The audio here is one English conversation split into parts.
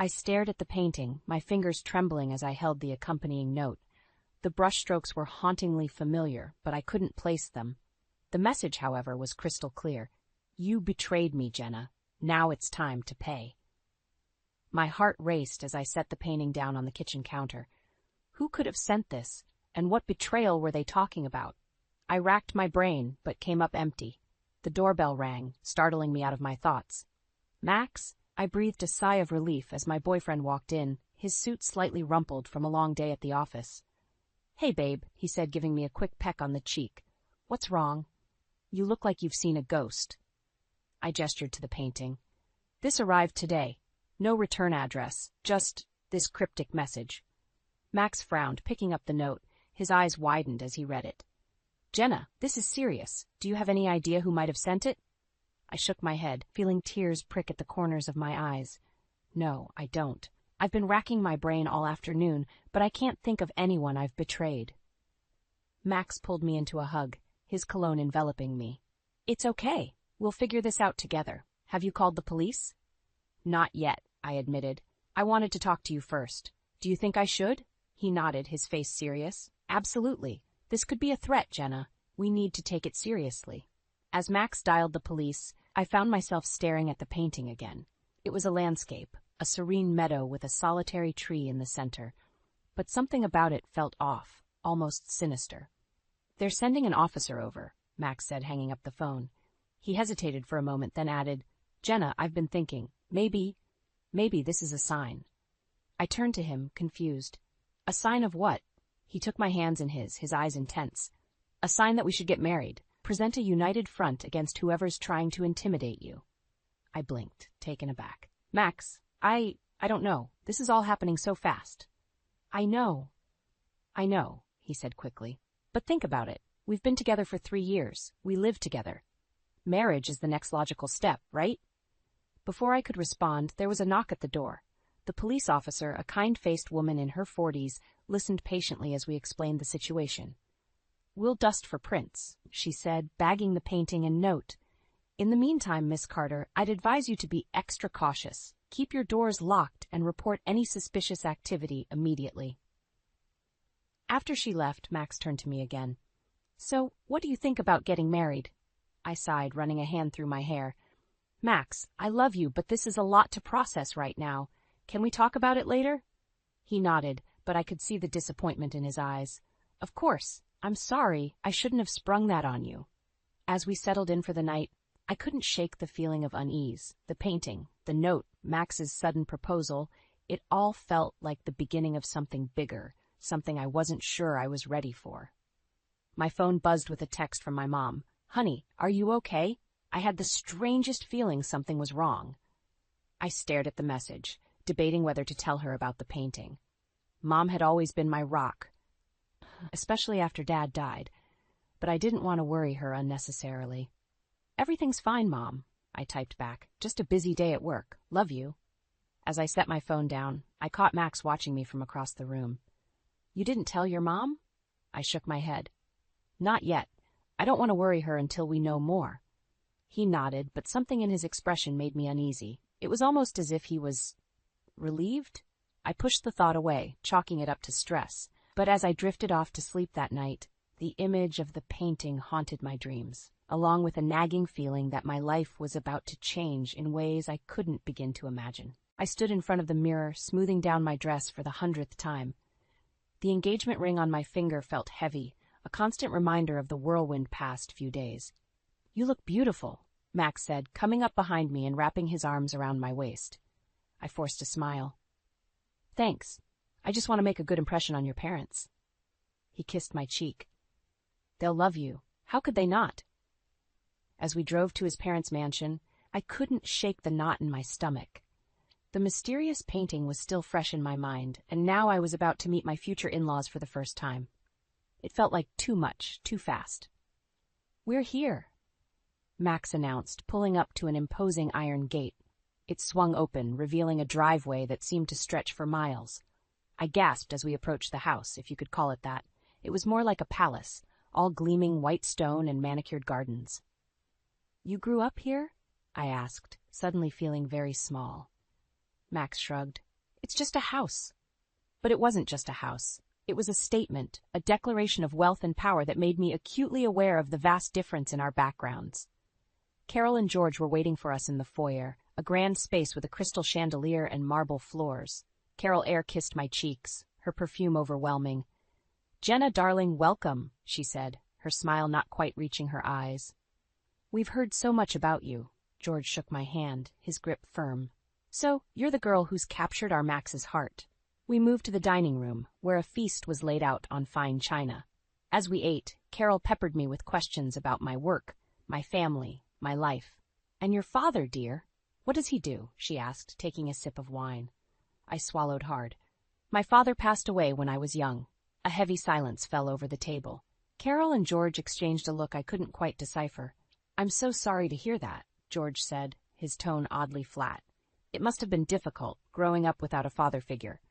I stared at the painting, my fingers trembling as I held the accompanying note. The brushstrokes were hauntingly familiar, but I couldn't place them. The message, however, was crystal clear. You betrayed me, Jenna. Now it's time to pay. My heart raced as I set the painting down on the kitchen counter. Who could have sent this, and what betrayal were they talking about? I racked my brain, but came up empty. The doorbell rang, startling me out of my thoughts. Max? I breathed a sigh of relief as my boyfriend walked in, his suit slightly rumpled from a long day at the office. Hey, babe, he said, giving me a quick peck on the cheek. What's wrong? You look like you've seen a ghost. I gestured to the painting. This arrived today. No return address, just this cryptic message. Max frowned, picking up the note. His eyes widened as he read it. Jenna, this is serious. Do you have any idea who might have sent it? I shook my head, feeling tears prick at the corners of my eyes. No, I don't. I've been racking my brain all afternoon, but I can't think of anyone I've betrayed. Max pulled me into a hug, his cologne enveloping me. It's okay. We'll figure this out together. Have you called the police? Not yet, I admitted. I wanted to talk to you first. Do you think I should? He nodded, his face serious. Absolutely. This could be a threat, Jenna. We need to take it seriously. As Max dialed the police, I found myself staring at the painting again. It was a landscape, a serene meadow with a solitary tree in the center. But something about it felt off, almost sinister. They're sending an officer over, Max said, hanging up the phone. He hesitated for a moment, then added, Jenna, I've been thinking, maybe this is a sign. I turned to him, confused. A sign of what? He took my hands in his eyes intense. A sign that we should get married. Present a united front against whoever's trying to intimidate you. I blinked, taken aback. Max, I don't know. This is all happening so fast. I know, he said quickly. But think about it. We've been together for 3 years. We live together. Marriage is the next logical step, right? Before I could respond, there was a knock at the door. The police officer, a kind-faced woman in her 40s, listened patiently as we explained the situation. We'll dust for prints, she said, bagging the painting and note. In the meantime, Miss Carter, I'd advise you to be extra cautious. Keep your doors locked and report any suspicious activity immediately. After she left, Max turned to me again. So, what do you think about getting married? I sighed, running a hand through my hair. Max, I love you, but this is a lot to process right now. Can we talk about it later? He nodded, but I could see the disappointment in his eyes. Of course. I'm sorry. I shouldn't have sprung that on you. As we settled in for the night, I couldn't shake the feeling of unease. The painting, the note, Max's sudden proposal, it all felt like the beginning of something bigger, something I wasn't sure I was ready for. My phone buzzed with a text from my mom. Honey, are you okay? I had the strangest feeling something was wrong. I stared at the message, debating whether to tell her about the painting. Mom had always been my rock, especially after Dad died, but I didn't want to worry her unnecessarily. Everything's fine, Mom, I typed back. Just a busy day at work. Love you. As I set my phone down, I caught Max watching me from across the room. You didn't tell your mom? I shook my head. Not yet. I don't want to worry her until we know more. He nodded, but something in his expression made me uneasy. It was almost as if he was relieved. I pushed the thought away, chalking it up to stress. But as I drifted off to sleep that night, the image of the painting haunted my dreams, along with a nagging feeling that my life was about to change in ways I couldn't begin to imagine. I stood in front of the mirror, smoothing down my dress for the 100th time. The engagement ring on my finger felt heavy, a constant reminder of the whirlwind past few days. You look beautiful, Max said, coming up behind me and wrapping his arms around my waist. I forced a smile. Thanks. I just want to make a good impression on your parents. He kissed my cheek. They'll love you. How could they not? As we drove to his parents' mansion, I couldn't shake the knot in my stomach. The mysterious painting was still fresh in my mind, and now I was about to meet my future in-laws for the first time. It felt like too much, too fast. We're here, Max announced, pulling up to an imposing iron gate. It swung open, revealing a driveway that seemed to stretch for miles. I gasped as we approached the house, if you could call it that. It was more like a palace, all gleaming white stone and manicured gardens. You grew up here? I asked, suddenly feeling very small. Max shrugged. It's just a house. But it wasn't just a house. It was a statement, a declaration of wealth and power that made me acutely aware of the vast difference in our backgrounds. Carol and George were waiting for us in the foyer, a grand space with a crystal chandelier and marble floors. Carol air-kissed my cheeks, her perfume overwhelming. "Jenna, darling, welcome," she said, her smile not quite reaching her eyes. "We've heard so much about you." George shook my hand, his grip firm. "So, you're the girl who's captured our Max's heart." We moved to the dining room, where a feast was laid out on fine china. As we ate, Carol peppered me with questions about my work, my family, my life. "And your father, dear? What does he do?" she asked, taking a sip of wine. I swallowed hard. "My father passed away when I was young." A heavy silence fell over the table. Carol and George exchanged a look I couldn't quite decipher. "I'm so sorry to hear that," George said, his tone oddly flat. "It must have been difficult, growing up without a father figure."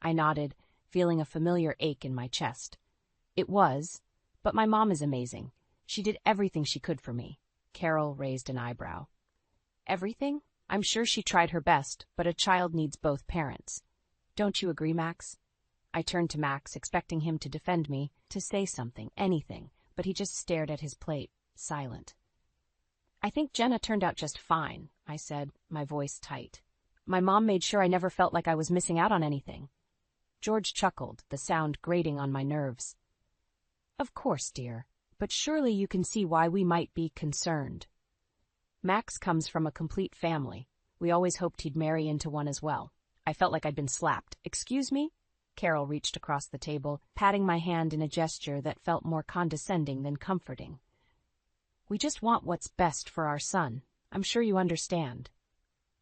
I nodded, feeling a familiar ache in my chest. "It was, but my mom is amazing. She did everything she could for me." Carol raised an eyebrow. "Everything? I'm sure she tried her best, but a child needs both parents. Don't you agree, Max?" I turned to Max, expecting him to defend me, to say something, anything, but he just stared at his plate, silent. "I think Jenna turned out just fine," I said, my voice tight. "My mom made sure I never felt like I was missing out on anything." George chuckled, the sound grating on my nerves. "Of course, dear, but surely you can see why we might be concerned. Max comes from a complete family. We always hoped he'd marry into one as well." I felt like I'd been slapped. "Excuse me?" Carol reached across the table, patting my hand in a gesture that felt more condescending than comforting. "We just want what's best for our son. I'm sure you understand."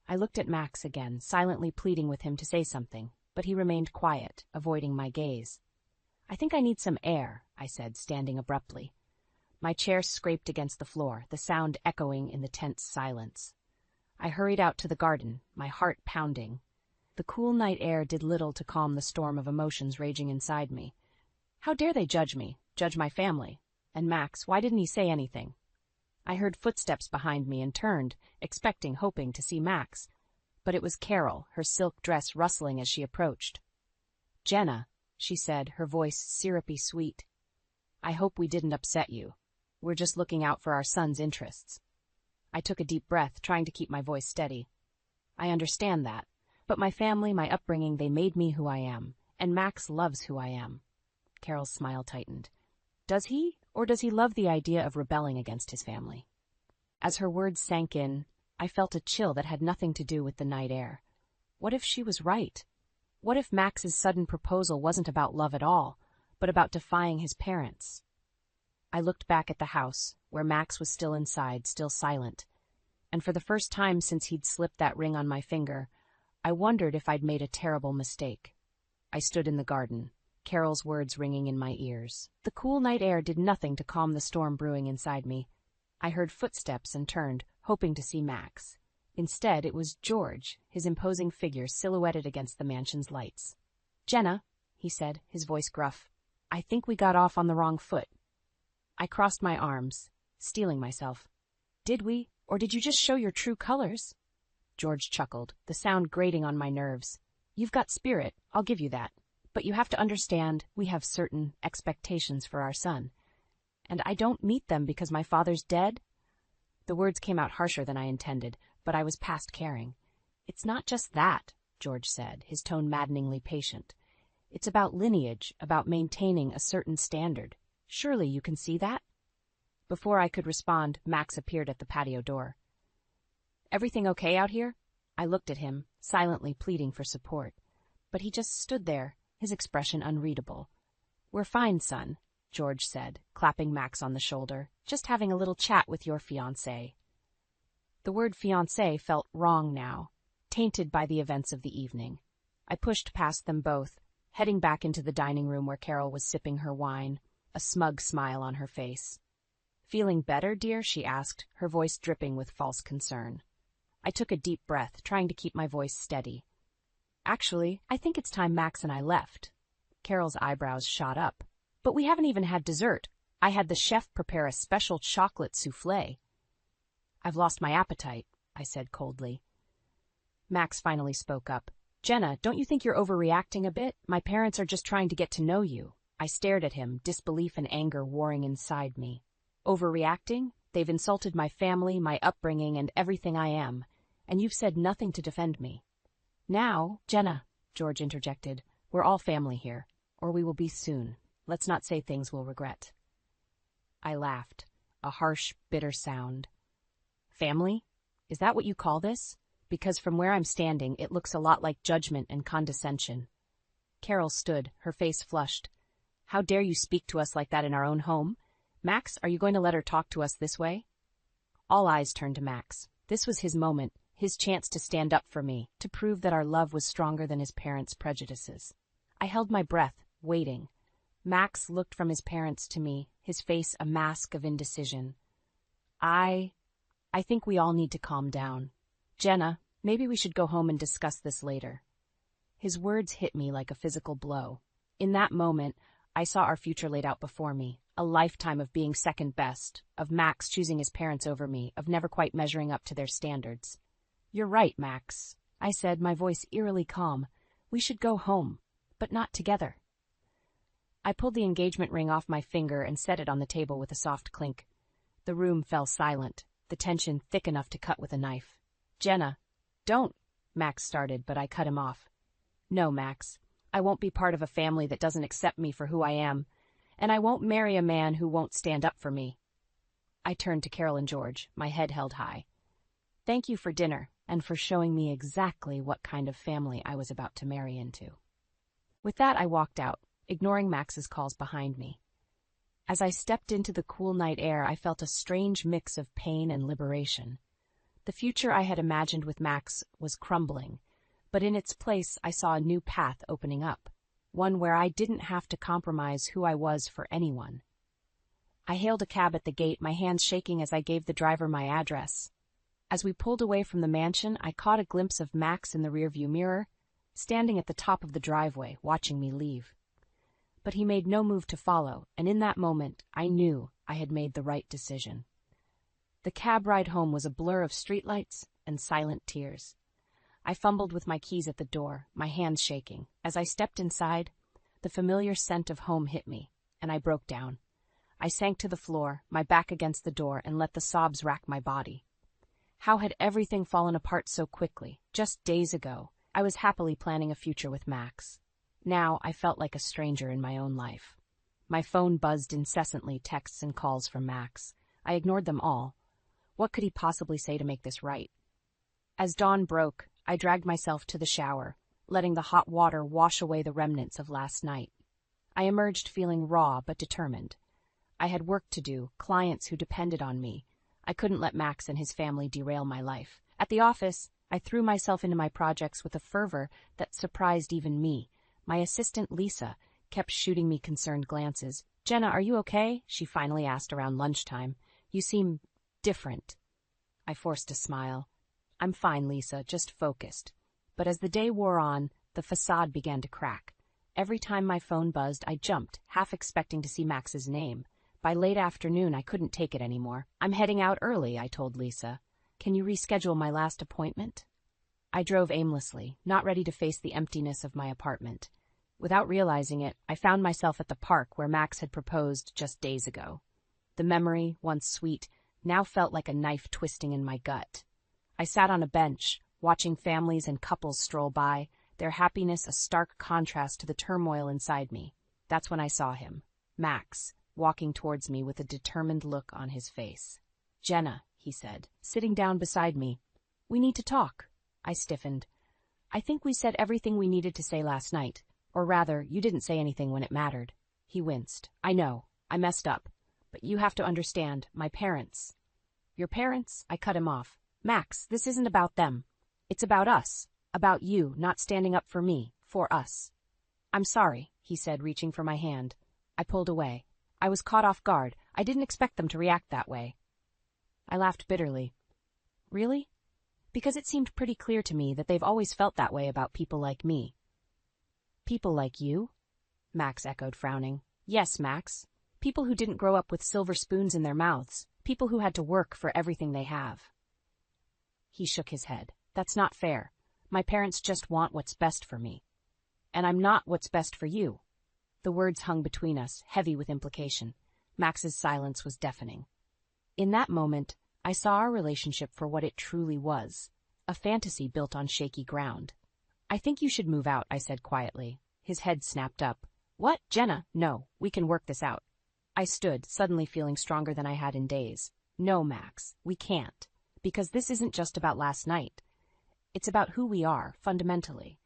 I looked at Max again, silently pleading with him to say something, but he remained quiet, avoiding my gaze. "I think I need some air," I said, standing abruptly. My chair scraped against the floor, the sound echoing in the tense silence. I hurried out to the garden, my heart pounding. The cool night air did little to calm the storm of emotions raging inside me. How dare they judge me, judge my family? And Max, why didn't he say anything? I heard footsteps behind me and turned, expecting, hoping to see Max. But it was Carol, her silk dress rustling as she approached. "Jenna," she said, her voice syrupy sweet. "I hope we didn't upset you. We're just looking out for our son's interests." I took a deep breath, trying to keep my voice steady. "I understand that. But my family, my upbringing, they made me who I am. And Max loves who I am." Carol's smile tightened. "Does he, or does he love the idea of rebelling against his family?" As her words sank in, I felt a chill that had nothing to do with the night air. What if she was right? What if Max's sudden proposal wasn't about love at all, but about defying his parents? I looked back at the house, where Max was still inside, still silent. And for the first time since he'd slipped that ring on my finger, I wondered if I'd made a terrible mistake. I stood in the garden, Carol's words ringing in my ears. The cool night air did nothing to calm the storm brewing inside me. I heard footsteps and turned, hoping to see Max. Instead, it was George, his imposing figure silhouetted against the mansion's lights. "Jenna," he said, his voice gruff, "I think we got off on the wrong foot." I crossed my arms, steeling myself. "Did we, or did you just show your true colors?" George chuckled, the sound grating on my nerves. "You've got spirit, I'll give you that. But you have to understand, we have certain expectations for our son. And I don't meet them because my father's dead?" The words came out harsher than I intended, but I was past caring. "It's not just that," George said, his tone maddeningly patient. "It's about lineage, about maintaining a certain standard. Surely you can see that?" Before I could respond, Max appeared at the patio door. "Everything okay out here?" I looked at him, silently pleading for support. But he just stood there, his expression unreadable. "We're fine, son," George said, clapping Max on the shoulder. "Just having a little chat with your fiancé." The word fiancé felt wrong now, tainted by the events of the evening. I pushed past them both, heading back into the dining room where Carol was sipping her wine, a smug smile on her face. "Feeling better, dear?" she asked, her voice dripping with false concern. I took a deep breath, trying to keep my voice steady. "Actually, I think it's time Max and I left." Carol's eyebrows shot up. "But we haven't even had dessert. I had the chef prepare a special chocolate soufflé." "I've lost my appetite," I said coldly. Max finally spoke up. Jenna, don't you think you're overreacting a bit? My parents are just trying to get to know you. I stared at him, disbelief and anger warring inside me. Overreacting? They've insulted my family, my upbringing, and everything I am. And you've said nothing to defend me. Now, Jenna, George interjected, we're all family here, or we will be soon. Let's not say things we'll regret. I laughed, a harsh, bitter sound. Family? Is that what you call this? Because from where I'm standing, it looks a lot like judgment and condescension. Carol stood, her face flushed. How dare you speak to us like that in our own home? Max, are you going to let her talk to us this way? All eyes turned to Max. This was his moment, his chance to stand up for me, to prove that our love was stronger than his parents' prejudices. I held my breath, waiting. Max looked from his parents to me, his face a mask of indecision. I think we all need to calm down. Jenna, maybe we should go home and discuss this later. His words hit me like a physical blow. In that moment, I saw our future laid out before me, a lifetime of being second best, of Max choosing his parents over me, of never quite measuring up to their standards. You're right, Max, I said, my voice eerily calm. We should go home, but not together. I pulled the engagement ring off my finger and set it on the table with a soft clink. The room fell silent, the tension thick enough to cut with a knife. Jenna, don't, Max started, but I cut him off. No, Max, I won't be part of a family that doesn't accept me for who I am, and I won't marry a man who won't stand up for me. I turned to Carol and George, my head held high. Thank you for dinner, and for showing me exactly what kind of family I was about to marry into. With that, I walked out, ignoring Max's calls behind me. As I stepped into the cool night air, I felt a strange mix of pain and liberation. The future I had imagined with Max was crumbling, but in its place I saw a new path opening up, one where I didn't have to compromise who I was for anyone. I hailed a cab at the gate, my hands shaking as I gave the driver my address. As we pulled away from the mansion, I caught a glimpse of Max in the rearview mirror, standing at the top of the driveway, watching me leave. But he made no move to follow, and in that moment, I knew I had made the right decision. The cab ride home was a blur of streetlights and silent tears. I fumbled with my keys at the door, my hands shaking. As I stepped inside, the familiar scent of home hit me, and I broke down. I sank to the floor, my back against the door, and let the sobs rack my body. How had everything fallen apart so quickly? Just days ago, I was happily planning a future with Max. Now I felt like a stranger in my own life. My phone buzzed incessantly, texts and calls from Max. I ignored them all. What could he possibly say to make this right? As dawn broke, I dragged myself to the shower, letting the hot water wash away the remnants of last night. I emerged feeling raw but determined. I had work to do, clients who depended on me. I couldn't let Max and his family derail my life. At the office, I threw myself into my projects with a fervor that surprised even me. My assistant, Lisa, kept shooting me concerned glances. Jenna, are you okay? She finally asked around lunchtime. You seem different. I forced a smile. I'm fine, Lisa, just focused. But as the day wore on, the facade began to crack. Every time my phone buzzed, I jumped, half expecting to see Max's name. By late afternoon, I couldn't take it anymore. I'm heading out early, I told Lisa. Can you reschedule my last appointment? I drove aimlessly, not ready to face the emptiness of my apartment. Without realizing it, I found myself at the park where Max had proposed just days ago. The memory, once sweet, now felt like a knife twisting in my gut. I sat on a bench, watching families and couples stroll by, their happiness a stark contrast to the turmoil inside me. That's when I saw him, Max, walking towards me with a determined look on his face. Jenna, he said, sitting down beside me. We need to talk. I stiffened. I think we said everything we needed to say last night. Or rather, you didn't say anything when it mattered. He winced. I know. I messed up. But you have to understand, my parents. Your parents? I cut him off. Max, this isn't about them. It's about us. About you not standing up for me, for us. I'm sorry, he said, reaching for my hand. I pulled away. I was caught off guard. I didn't expect them to react that way. I laughed bitterly. Really? Because it seemed pretty clear to me that they've always felt that way about people like me. People like you? Max echoed, frowning. Yes, Max. People who didn't grow up with silver spoons in their mouths. People who had to work for everything they have. He shook his head. That's not fair. My parents just want what's best for me. And I'm not what's best for you. The words hung between us, heavy with implication. Max's silence was deafening. In that moment, I saw our relationship for what it truly was, a fantasy built on shaky ground. I think you should move out, I said quietly. His head snapped up. What, Jenna? No, we can work this out. I stood, suddenly feeling stronger than I had in days. No, Max, we can't. Because this isn't just about last night. It's about who we are, fundamentally.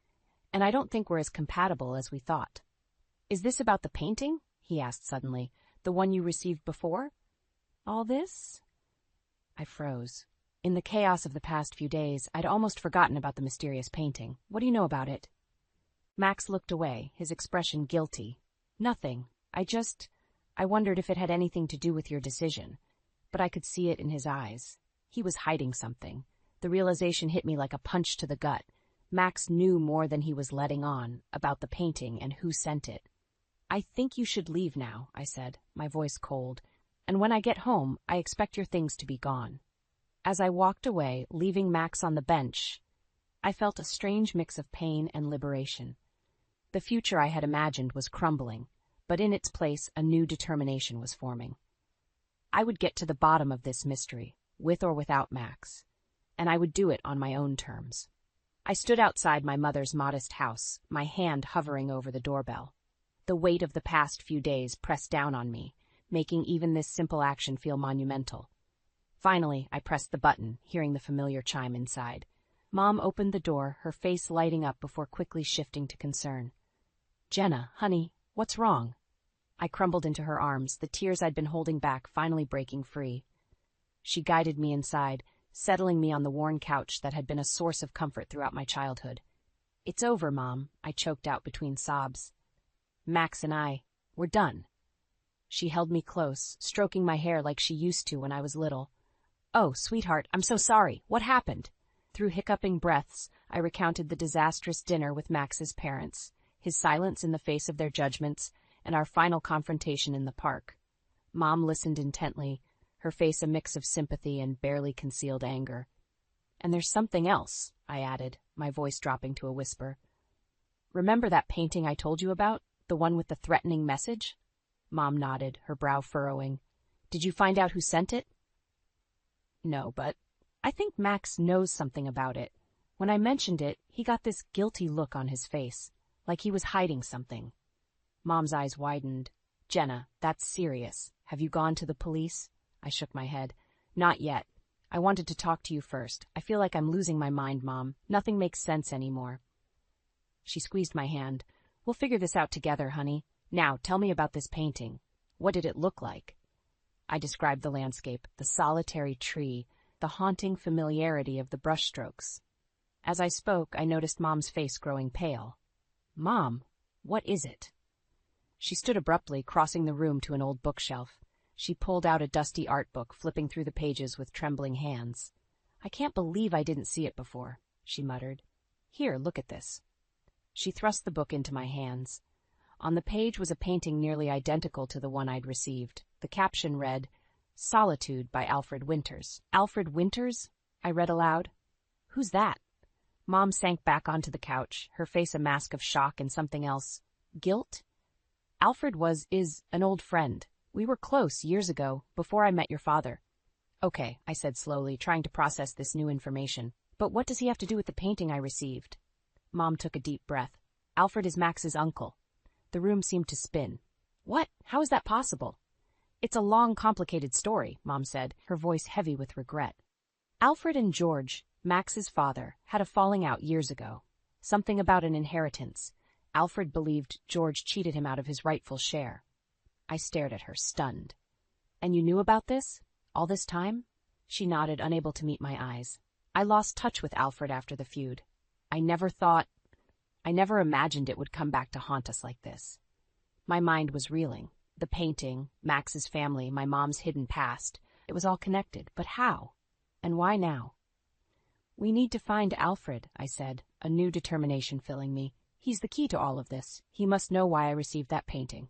And I don't think we're as compatible as we thought. Is this about the painting? He asked suddenly. The one you received before? All this? I froze. In the chaos of the past few days, I'd almost forgotten about the mysterious painting. What do you know about it? Max looked away, his expression guilty. Nothing. I wondered if it had anything to do with your decision. But I could see it in his eyes. He was hiding something. The realization hit me like a punch to the gut. Max knew more than he was letting on about the painting and who sent it. I think you should leave now, I said, my voice cold. And when I get home, I expect your things to be gone. As I walked away, leaving Max on the bench, I felt a strange mix of pain and liberation. The future I had imagined was crumbling, but in its place a new determination was forming. I would get to the bottom of this mystery, with or without Max, and I would do it on my own terms. I stood outside my mother's modest house, my hand hovering over the doorbell. The weight of the past few days pressed down on me, making even this simple action feel monumental. Finally, I pressed the button, hearing the familiar chime inside. Mom opened the door, her face lighting up before quickly shifting to concern. Jenna, honey, what's wrong? I crumbled into her arms, the tears I'd been holding back finally breaking free. She guided me inside, settling me on the worn couch that had been a source of comfort throughout my childhood. It's over, Mom, I choked out between sobs. Max and we're done. She held me close, stroking my hair like she used to when I was little. Oh, sweetheart, I'm so sorry. What happened? Through hiccuping breaths, I recounted the disastrous dinner with Max's parents, his silence in the face of their judgments, and our final confrontation in the park. Mom listened intently, her face a mix of sympathy and barely concealed anger. And there's something else, I added, my voice dropping to a whisper. Remember that painting I told you about? The one with the threatening message? Mom nodded, her brow furrowing. Did you find out who sent it? No, but I think Max knows something about it. When I mentioned it, he got this guilty look on his face, like he was hiding something. Mom's eyes widened. Jenna, that's serious. Have you gone to the police? I shook my head. Not yet. I wanted to talk to you first. I feel like I'm losing my mind, Mom. Nothing makes sense anymore. She squeezed my hand. We'll figure this out together, honey. Now, tell me about this painting. What did it look like? I described the landscape, the solitary tree, the haunting familiarity of the brushstrokes. As I spoke, I noticed Mom's face growing pale. Mom, what is it? She stood abruptly, crossing the room to an old bookshelf. She pulled out a dusty art book, flipping through the pages with trembling hands. I can't believe I didn't see it before, she muttered. Here, look at this. She thrust the book into my hands. On the page was a painting nearly identical to the one I'd received. The caption read, Solitude by Alfred Winters. Alfred Winters? I read aloud. Who's that? Mom sank back onto the couch, her face a mask of shock and something else. Guilt? Alfred is an old friend. We were close years ago, before I met your father. Okay, I said slowly, trying to process this new information. But what does he have to do with the painting I received? Mom took a deep breath. Alfred is Max's uncle. The room seemed to spin. What? How is that possible? It's a long, complicated story, Mom said, her voice heavy with regret. Alfred and George, Max's father, had a falling out years ago. Something about an inheritance. Alfred believed George cheated him out of his rightful share. I stared at her, stunned. And you knew about this? All this time? She nodded, unable to meet my eyes. I lost touch with Alfred after the feud. I never imagined it would come back to haunt us like this. My mind was reeling. The painting, Max's family, my mom's hidden past. It was all connected. But how? And why now? We need to find Alfred, I said, a new determination filling me. He's the key to all of this. He must know why I received that painting.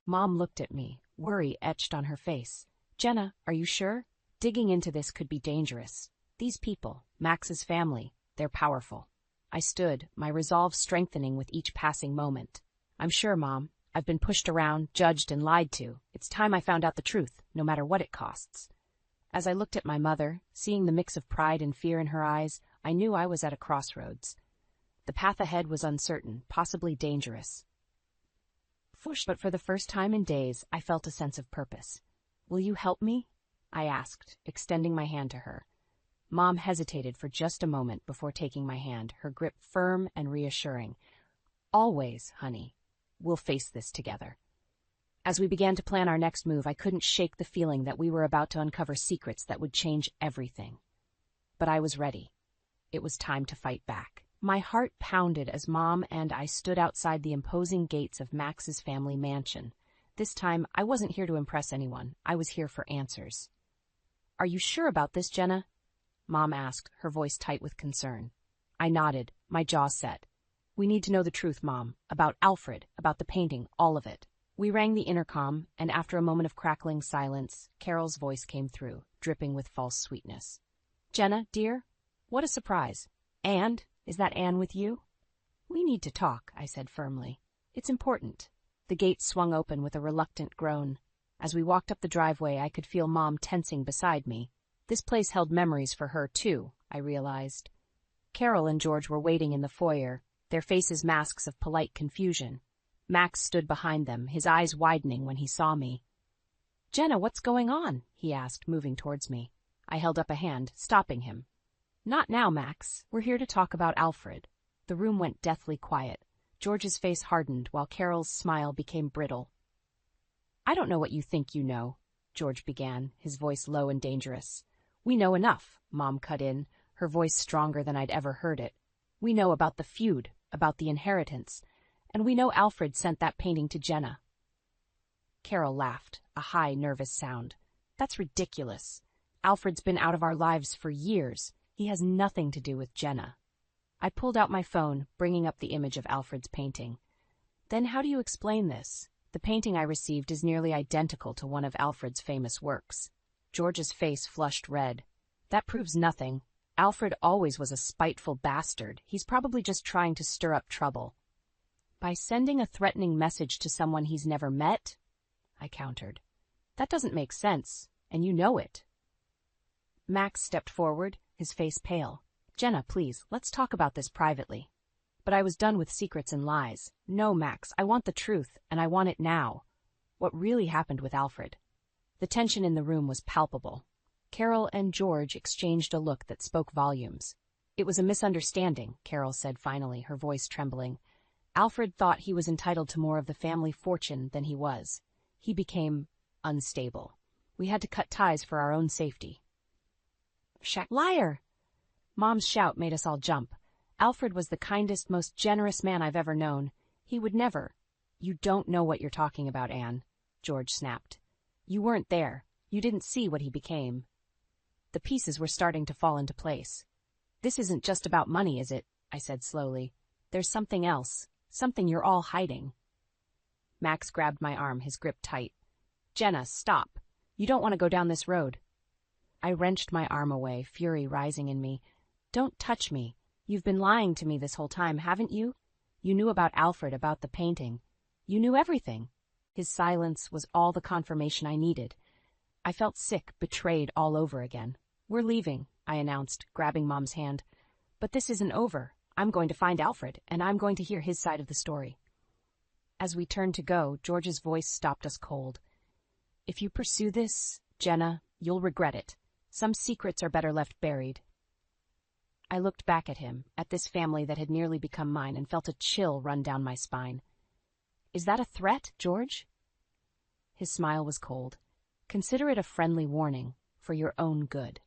Mom looked at me, worry etched on her face. Jenna, are you sure? Digging into this could be dangerous. These people, Max's family, they're powerful. I stood, my resolve strengthening with each passing moment. I'm sure, Mom. I've been pushed around, judged, and lied to. It's time I found out the truth, no matter what it costs. As I looked at my mother, seeing the mix of pride and fear in her eyes, I knew I was at a crossroads. The path ahead was uncertain, possibly dangerous. But for the first time in days, I felt a sense of purpose. "Will you help me?" I asked, extending my hand to her. Mom hesitated for just a moment before taking my hand, her grip firm and reassuring. "Always, honey. We'll face this together." As we began to plan our next move, I couldn't shake the feeling that we were about to uncover secrets that would change everything. But I was ready. It was time to fight back. My heart pounded as Mom and I stood outside the imposing gates of Max's family mansion. This time, I wasn't here to impress anyone. I was here for answers. "Are you sure about this, Jenna?" Mom asked, her voice tight with concern. I nodded, my jaw set. "We need to know the truth, Mom. About Alfred, about the painting, all of it." We rang the intercom, and after a moment of crackling silence, Carol's voice came through, dripping with false sweetness. "Jenna, dear? What a surprise. And, is that Anne with you?" "We need to talk," I said firmly. "It's important." The gate swung open with a reluctant groan. As we walked up the driveway, I could feel Mom tensing beside me. This place held memories for her, too, I realized. Carol and George were waiting in the foyer, their faces masks of polite confusion. Max stood behind them, his eyes widening when he saw me. "Jenna, what's going on?" he asked, moving towards me. I held up a hand, stopping him. "Not now, Max. We're here to talk about Alfred." The room went deathly quiet. George's face hardened, while Carol's smile became brittle. "I don't know what you think you know," George began, his voice low and dangerous. "We know enough," Mom cut in, her voice stronger than I'd ever heard it. "We know about the feud, about the inheritance, and we know Alfred sent that painting to Jenna." Carol laughed, a high, nervous sound. "That's ridiculous. Alfred's been out of our lives for years. He has nothing to do with Jenna." I pulled out my phone, bringing up the image of Alfred's painting. "Then how do you explain this? The painting I received is nearly identical to one of Alfred's famous works." George's face flushed red. "That proves nothing. Alfred always was a spiteful bastard. He's probably just trying to stir up trouble." "By sending a threatening message to someone he's never met?" I countered. "That doesn't make sense, and you know it." Max stepped forward, his face pale. "Jenna, please, let's talk about this privately." But I was done with secrets and lies. "No, Max, I want the truth, and I want it now. What really happened with Alfred?" The tension in the room was palpable. Carol and George exchanged a look that spoke volumes. "It was a misunderstanding," Carol said finally, her voice trembling. "Alfred thought he was entitled to more of the family fortune than he was. He became unstable. We had to cut ties for our own safety." "Liar!" Mom's shout made us all jump. "Alfred was the kindest, most generous man I've ever known. He would never—" "You don't know what you're talking about, Anne," George snapped. "You weren't there. You didn't see what he became." The pieces were starting to fall into place. "This isn't just about money, is it?" I said slowly. "There's something else, something you're all hiding." Max grabbed my arm, his grip tight. "Jenna, stop. You don't want to go down this road." I wrenched my arm away, fury rising in me. "Don't touch me. You've been lying to me this whole time, haven't you? You knew about Alfred, about the painting. You knew everything." His silence was all the confirmation I needed. I felt sick, betrayed all over again. "We're leaving," I announced, grabbing Mom's hand. "But this isn't over. I'm going to find Alfred, and I'm going to hear his side of the story." As we turned to go, George's voice stopped us cold. "If you pursue this, Jenna, you'll regret it. Some secrets are better left buried." I looked back at him, at this family that had nearly become mine, and felt a chill run down my spine. "Is that a threat, George?" His smile was cold. "Consider it a friendly warning, for your own good."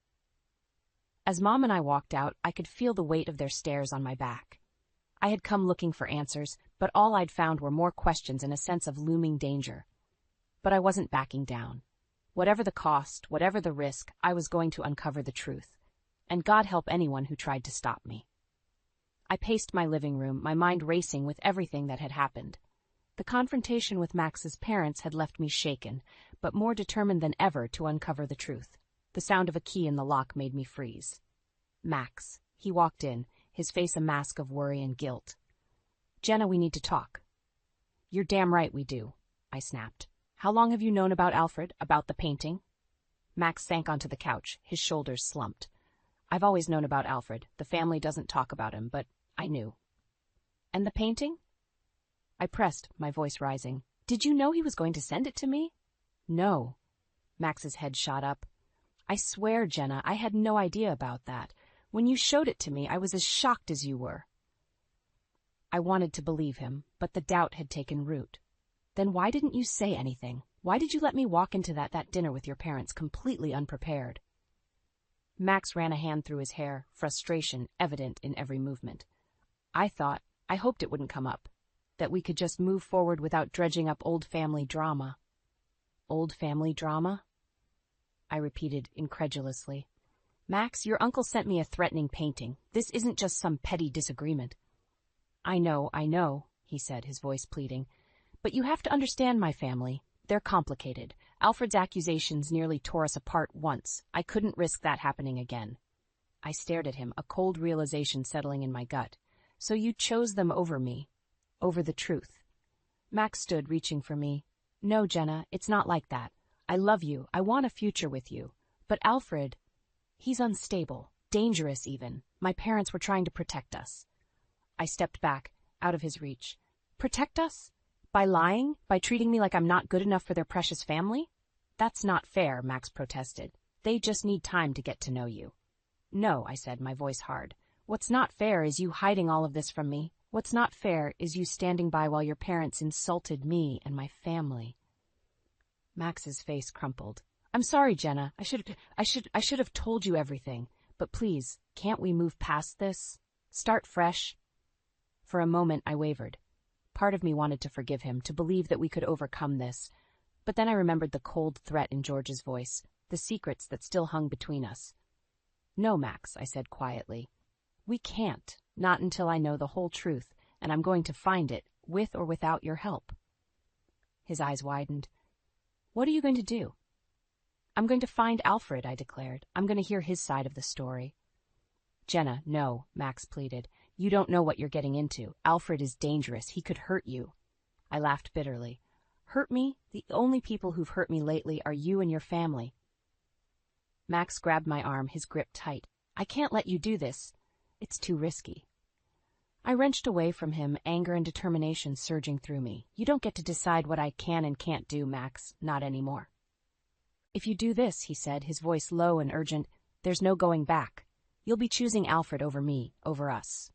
As Mom and I walked out, I could feel the weight of their stares on my back. I had come looking for answers, but all I'd found were more questions and a sense of looming danger. But I wasn't backing down. Whatever the cost, whatever the risk, I was going to uncover the truth. And God help anyone who tried to stop me. I paced my living room, my mind racing with everything that had happened. The confrontation with Max's parents had left me shaken, but more determined than ever to uncover the truth. The sound of a key in the lock made me freeze. Max. He walked in, his face a mask of worry and guilt. "Jenna, we need to talk." "You're damn right we do," I snapped. "How long have you known about Alfred, about the painting?" Max sank onto the couch, his shoulders slumped. "I've always known about Alfred. The family doesn't talk about him, but I knew." "And the painting?" I pressed, my voice rising. "Did you know he was going to send it to me?" "No." Max's head shot up. "I swear, Jenna, I had no idea about that. When you showed it to me, I was as shocked as you were." I wanted to believe him, but the doubt had taken root. "Then why didn't you say anything? Why did you let me walk into that dinner with your parents completely unprepared?" Max ran a hand through his hair, frustration evident in every movement. I hoped it wouldn't come up, that we could just move forward without dredging up old family drama. "Old family drama?" I repeated incredulously. "Max, your uncle sent me a threatening painting. This isn't just some petty disagreement." I know, he said, his voice pleading. "But you have to understand my family. They're complicated. Alfred's accusations nearly tore us apart once. I couldn't risk that happening again." I stared at him, a cold realization settling in my gut. "So you chose them over me, over the truth." Max stood, reaching for me. "No, Jenna, it's not like that. I love you. I want a future with you. But Alfred, he's unstable, dangerous even. My parents were trying to protect us." I stepped back, out of his reach. "Protect us? By lying? By treating me like I'm not good enough for their precious family?" "That's not fair," Max protested. "They just need time to get to know you." "No," I said, my voice hard. "What's not fair is you hiding all of this from me. What's not fair is you standing by while your parents insulted me and my family." Max's face crumpled. "I'm sorry, Jenna. I should have told you everything. But please, can't we move past this? Start fresh?" For a moment, I wavered. Part of me wanted to forgive him, to believe that we could overcome this. But then I remembered the cold threat in George's voice, the secrets that still hung between us. "No, Max," I said quietly. "We can't, not until I know the whole truth, and I'm going to find it, with or without your help." His eyes widened. "What are you going to do?" "I'm going to find Alfred," I declared. "I'm going to hear his side of the story." "Jenna, no," Max pleaded. "You don't know what you're getting into. Alfred is dangerous. He could hurt you." I laughed bitterly. "Hurt me? The only people who've hurt me lately are you and your family." Max grabbed my arm, his grip tight. "I can't let you do this. It's too risky." I wrenched away from him, anger and determination surging through me. "You don't get to decide what I can and can't do, Max. Not anymore." "If you do this," he said, his voice low and urgent, "there's no going back. You'll be choosing Alfred over me, over us."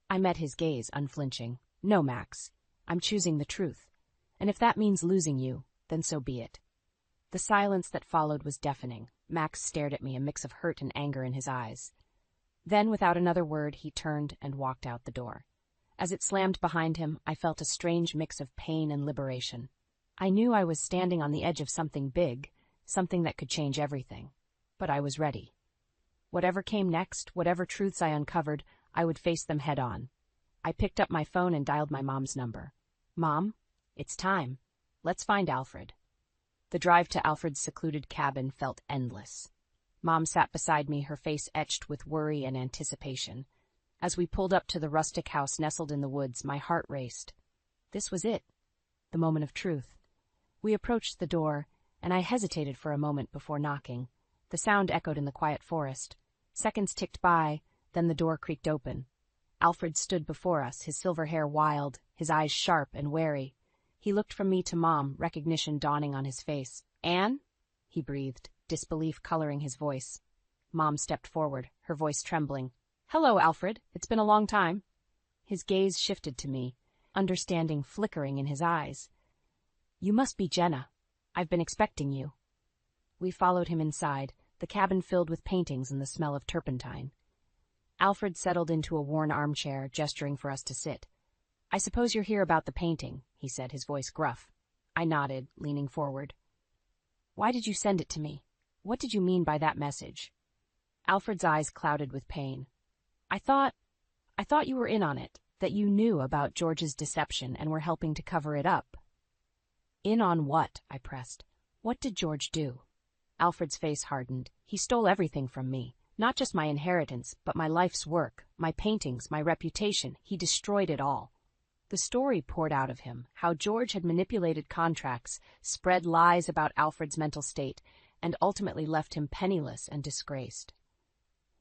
I met his gaze, unflinching. "No, Max. I'm choosing the truth. And if that means losing you, then so be it." The silence that followed was deafening. Max stared at me, a mix of hurt and anger in his eyes. Then, without another word, he turned and walked out the door. As it slammed behind him, I felt a strange mix of pain and liberation. I knew I was standing on the edge of something big, something that could change everything. But I was ready. Whatever came next, whatever truths I uncovered, I would face them head on. I picked up my phone and dialed my mom's number. "Mom, it's time. Let's find Alfred." The drive to Alfred's secluded cabin felt endless. Mom sat beside me, her face etched with worry and anticipation. As we pulled up to the rustic house nestled in the woods, my heart raced. This was it, the moment of truth. We approached the door, and I hesitated for a moment before knocking. The sound echoed in the quiet forest. Seconds ticked by, then the door creaked open. Alfred stood before us, his silver hair wild, his eyes sharp and wary. He looked from me to Mom, recognition dawning on his face. "Anne?" he breathed, disbelief coloring his voice. Mom stepped forward, her voice trembling. "Hello, Alfred. It's been a long time." His gaze shifted to me, understanding flickering in his eyes. "You must be Jenna. I've been expecting you." We followed him inside, the cabin filled with paintings and the smell of turpentine. Alfred settled into a worn armchair, gesturing for us to sit. "I suppose you're here about the painting," he said, his voice gruff. I nodded, leaning forward. "Why did you send it to me? What did you mean by that message?" Alfred's eyes clouded with pain. I thought you were in on it, that you knew about George's deception and were helping to cover it up." "In on what?" I pressed. "What did George do?" Alfred's face hardened. "He stole everything from me. Not just my inheritance, but my life's work, my paintings, my reputation. He destroyed it all. The story poured out of him, how George had manipulated contracts, spread lies about Alfred's mental state, and ultimately left him penniless and disgraced.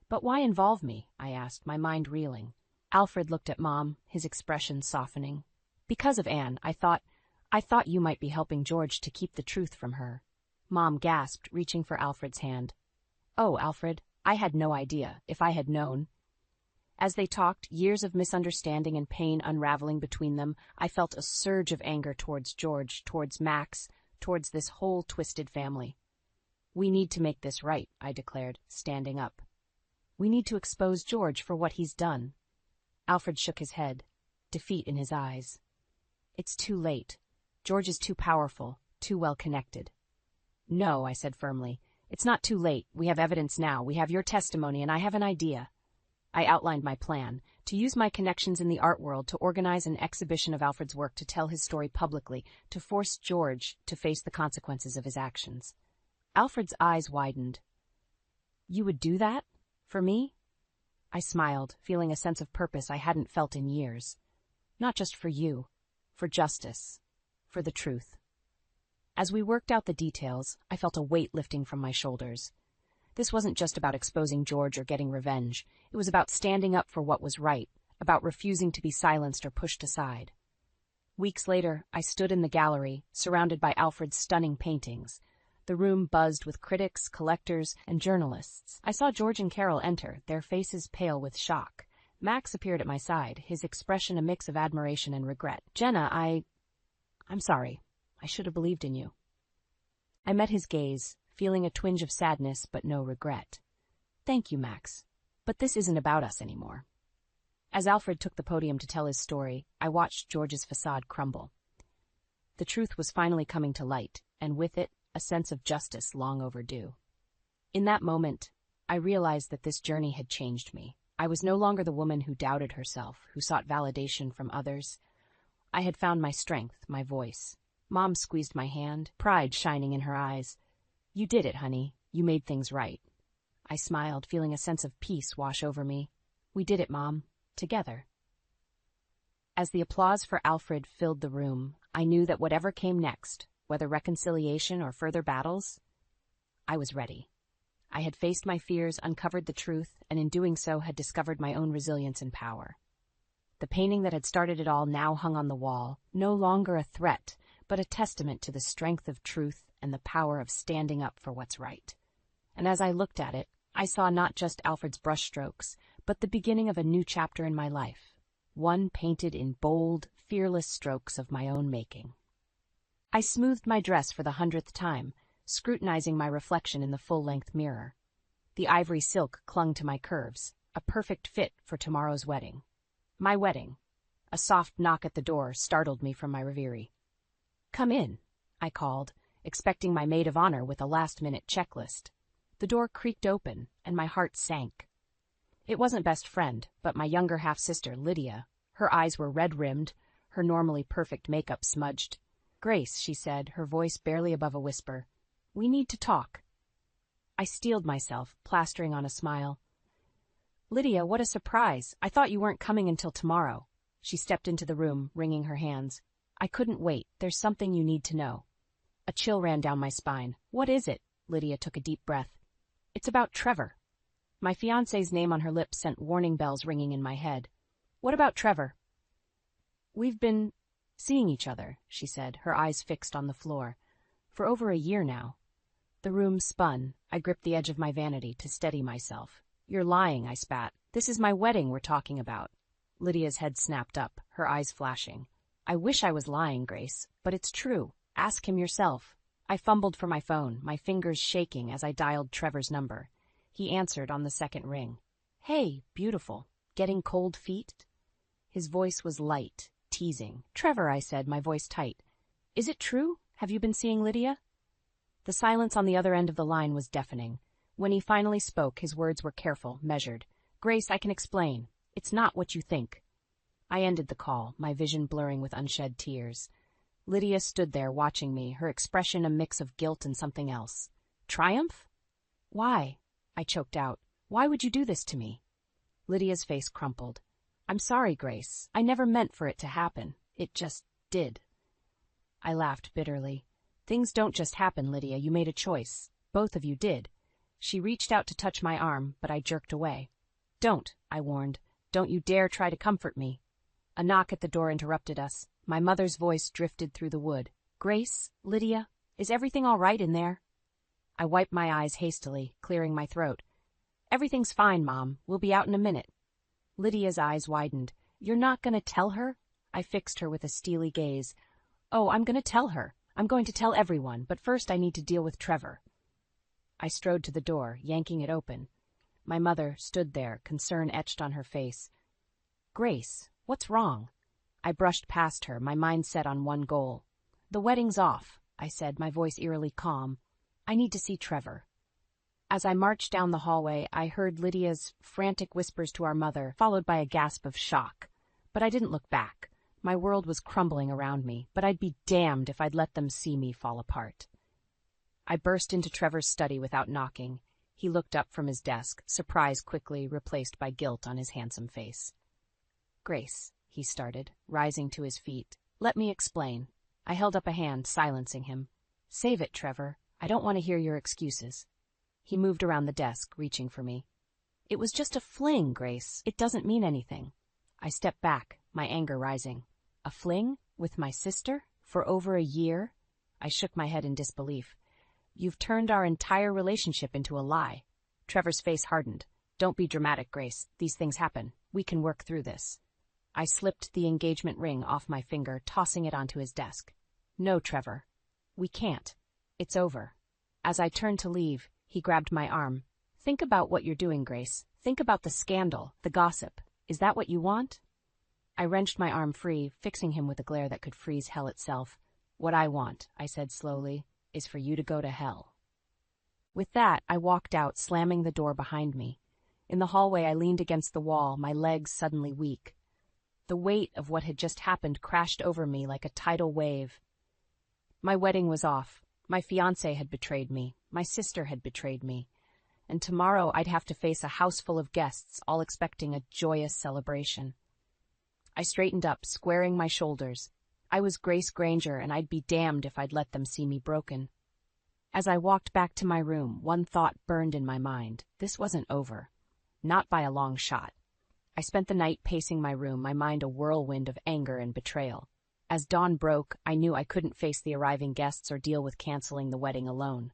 "But why involve me?" I asked, my mind reeling. Alfred looked at Mom, his expression softening. "Because of Anne, I thought you might be helping George to keep the truth from her." Mom gasped, reaching for Alfred's hand. "Oh, Alfred, I had no idea. If I had known." As they talked, years of misunderstanding and pain unraveling between them, I felt a surge of anger towards George, towards Max, towards this whole twisted family. "We need to make this right," I declared, standing up. "We need to expose George for what he's done." Alfred shook his head, defeat in his eyes. "It's too late. George is too powerful, too well connected." "No," I said firmly. "It's not too late. We have evidence now. We have your testimony, and I have an idea." I outlined my plan, to use my connections in the art world to organize an exhibition of Alfred's work, to tell his story publicly, to force George to face the consequences of his actions. Alfred's eyes widened. "You would do that? For me?" I smiled, feeling a sense of purpose I hadn't felt in years. "Not just for you, for justice, for the truth." As we worked out the details, I felt a weight lifting from my shoulders. This wasn't just about exposing George or getting revenge. It was about standing up for what was right, about refusing to be silenced or pushed aside. Weeks later, I stood in the gallery, surrounded by Alfred's stunning paintings. The room buzzed with critics, collectors, and journalists. I saw George and Carol enter, their faces pale with shock. Max appeared at my side, his expression a mix of admiration and regret. "Jenna, I'm sorry. I should have believed in you." I met his gaze, feeling a twinge of sadness but no regret. "Thank you, Max. But this isn't about us anymore." As Alfred took the podium to tell his story, I watched George's facade crumble. The truth was finally coming to light, and with it, a sense of justice long overdue. In that moment, I realized that this journey had changed me. I was no longer the woman who doubted herself, who sought validation from others. I had found my strength, my voice. Mom squeezed my hand, pride shining in her eyes. "You did it, honey. You made things right." I smiled, feeling a sense of peace wash over me. "We did it, Mom. Together." As the applause for Alfred filled the room, I knew that whatever came next, whether reconciliation or further battles, I was ready. I had faced my fears, uncovered the truth, and in doing so had discovered my own resilience and power. The painting that had started it all now hung on the wall, no longer a threat, but a testament to the strength of truth and the power of standing up for what's right. And as I looked at it, I saw not just Alfred's brushstrokes, but the beginning of a new chapter in my life, one painted in bold, fearless strokes of my own making. I smoothed my dress for the 100th time, scrutinizing my reflection in the full-length mirror. The ivory silk clung to my curves, a perfect fit for tomorrow's wedding. My wedding. A soft knock at the door startled me from my reverie. "Come in," I called, expecting my maid of honor with a last-minute checklist. The door creaked open, and my heart sank. It wasn't best friend, but my younger half-sister, Lydia. Her eyes were red-rimmed, her normally perfect makeup smudged. "Grace," she said, her voice barely above a whisper, "we need to talk." I steeled myself, plastering on a smile. "Lydia, what a surprise. I thought you weren't coming until tomorrow." She stepped into the room, wringing her hands. "I couldn't wait. There's something you need to know." A chill ran down my spine. "What is it?" Lydia took a deep breath. "It's about Trevor." My fiancé's name on her lips sent warning bells ringing in my head. "What about Trevor?" "We've been seeing each other," she said, her eyes fixed on the floor. "For over a year now." The room spun. I gripped the edge of my vanity to steady myself. "You're lying," I spat. "This is my wedding we're talking about." Lydia's head snapped up, her eyes flashing. "I wish I was lying, Grace, but it's true. Ask him yourself." I fumbled for my phone, my fingers shaking as I dialed Trevor's number. He answered on the second ring. "Hey, beautiful. Getting cold feet?" His voice was light, teasing. "Trevor," I said, my voice tight. "Is it true? Have you been seeing Lydia?" The silence on the other end of the line was deafening. When he finally spoke, his words were careful, measured. "Grace, I can explain. It's not what you think." I ended the call, my vision blurring with unshed tears. Lydia stood there watching me, her expression a mix of guilt and something else. "Triumph?" "Why?" I choked out. Why would you do this to me? Lydia's face crumpled. I'm sorry, Grace. I never meant for it to happen. It just did. I laughed bitterly. Things don't just happen, Lydia. You made a choice. Both of you did. She reached out to touch my arm, but I jerked away. Don't, I warned. Don't you dare try to comfort me. A knock at the door interrupted us. My mother's voice drifted through the wood. Grace, Lydia, is everything all right in there? I wiped my eyes hastily, clearing my throat. Everything's fine, Mom. We'll be out in a minute. Lydia's eyes widened. You're not going to tell her? I fixed her with a steely gaze. Oh, I'm going to tell her. I'm going to tell everyone, but first I need to deal with Trevor. I strode to the door, yanking it open. My mother stood there, concern etched on her face. Grace, what's wrong? I brushed past her, my mind set on one goal. The wedding's off, I said, my voice eerily calm. I need to see Trevor. As I marched down the hallway, I heard Lydia's frantic whispers to our mother, followed by a gasp of shock. But I didn't look back. My world was crumbling around me, but I'd be damned if I'd let them see me fall apart. I burst into Trevor's study without knocking. He looked up from his desk, surprise quickly replaced by guilt on his handsome face. Grace, he started, rising to his feet. Let me explain. I held up a hand, silencing him. Save it, Trevor. I don't want to hear your excuses. He moved around the desk, reaching for me. It was just a fling, Grace. It doesn't mean anything. I stepped back, my anger rising. A fling? With my sister? For over a year? I shook my head in disbelief. You've turned our entire relationship into a lie. Trevor's face hardened. Don't be dramatic, Grace. These things happen. We can work through this. I slipped the engagement ring off my finger, tossing it onto his desk. No, Trevor. We can't. It's over. As I turned to leave, he grabbed my arm. Think about what you're doing, Grace. Think about the scandal, the gossip. Is that what you want? I wrenched my arm free, fixing him with a glare that could freeze hell itself. What I want, I said slowly, is for you to go to hell. With that, I walked out, slamming the door behind me. In the hallway, I leaned against the wall, my legs suddenly weak. The weight of what had just happened crashed over me like a tidal wave. My wedding was off. My fiancé had betrayed me. My sister had betrayed me. And tomorrow I'd have to face a house full of guests, all expecting a joyous celebration. I straightened up, squaring my shoulders. I was Grace Granger, and I'd be damned if I'd let them see me broken. As I walked back to my room, one thought burned in my mind. This wasn't over. Not by a long shot. I spent the night pacing my room, my mind a whirlwind of anger and betrayal. As dawn broke, I knew I couldn't face the arriving guests or deal with canceling the wedding alone.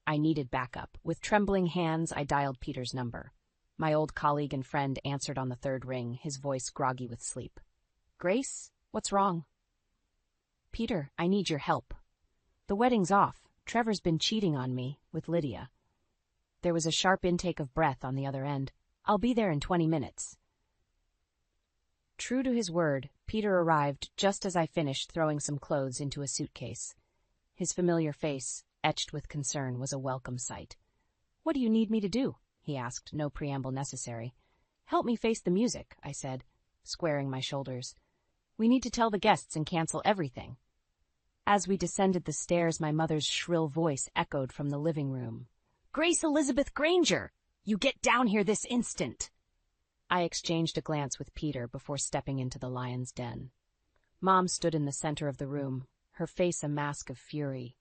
I needed backup. With trembling hands, I dialed Peter's number. My old colleague and friend answered on the third ring, his voice groggy with sleep. Grace, what's wrong? Peter, I need your help. The wedding's off. Trevor's been cheating on me with Lydia. There was a sharp intake of breath on the other end. I'll be there in 20 minutes. True to his word, Peter arrived just as I finished throwing some clothes into a suitcase. His familiar face, etched with concern, was a welcome sight. What do you need me to do? He asked, no preamble necessary. Help me face the music, I said, squaring my shoulders. We need to tell the guests and cancel everything. As we descended the stairs, my mother's shrill voice echoed from the living room. Grace Elizabeth Granger! You get down here this instant! I exchanged a glance with Peter before stepping into the lion's den. Mom stood in the center of the room, her face a mask of fury.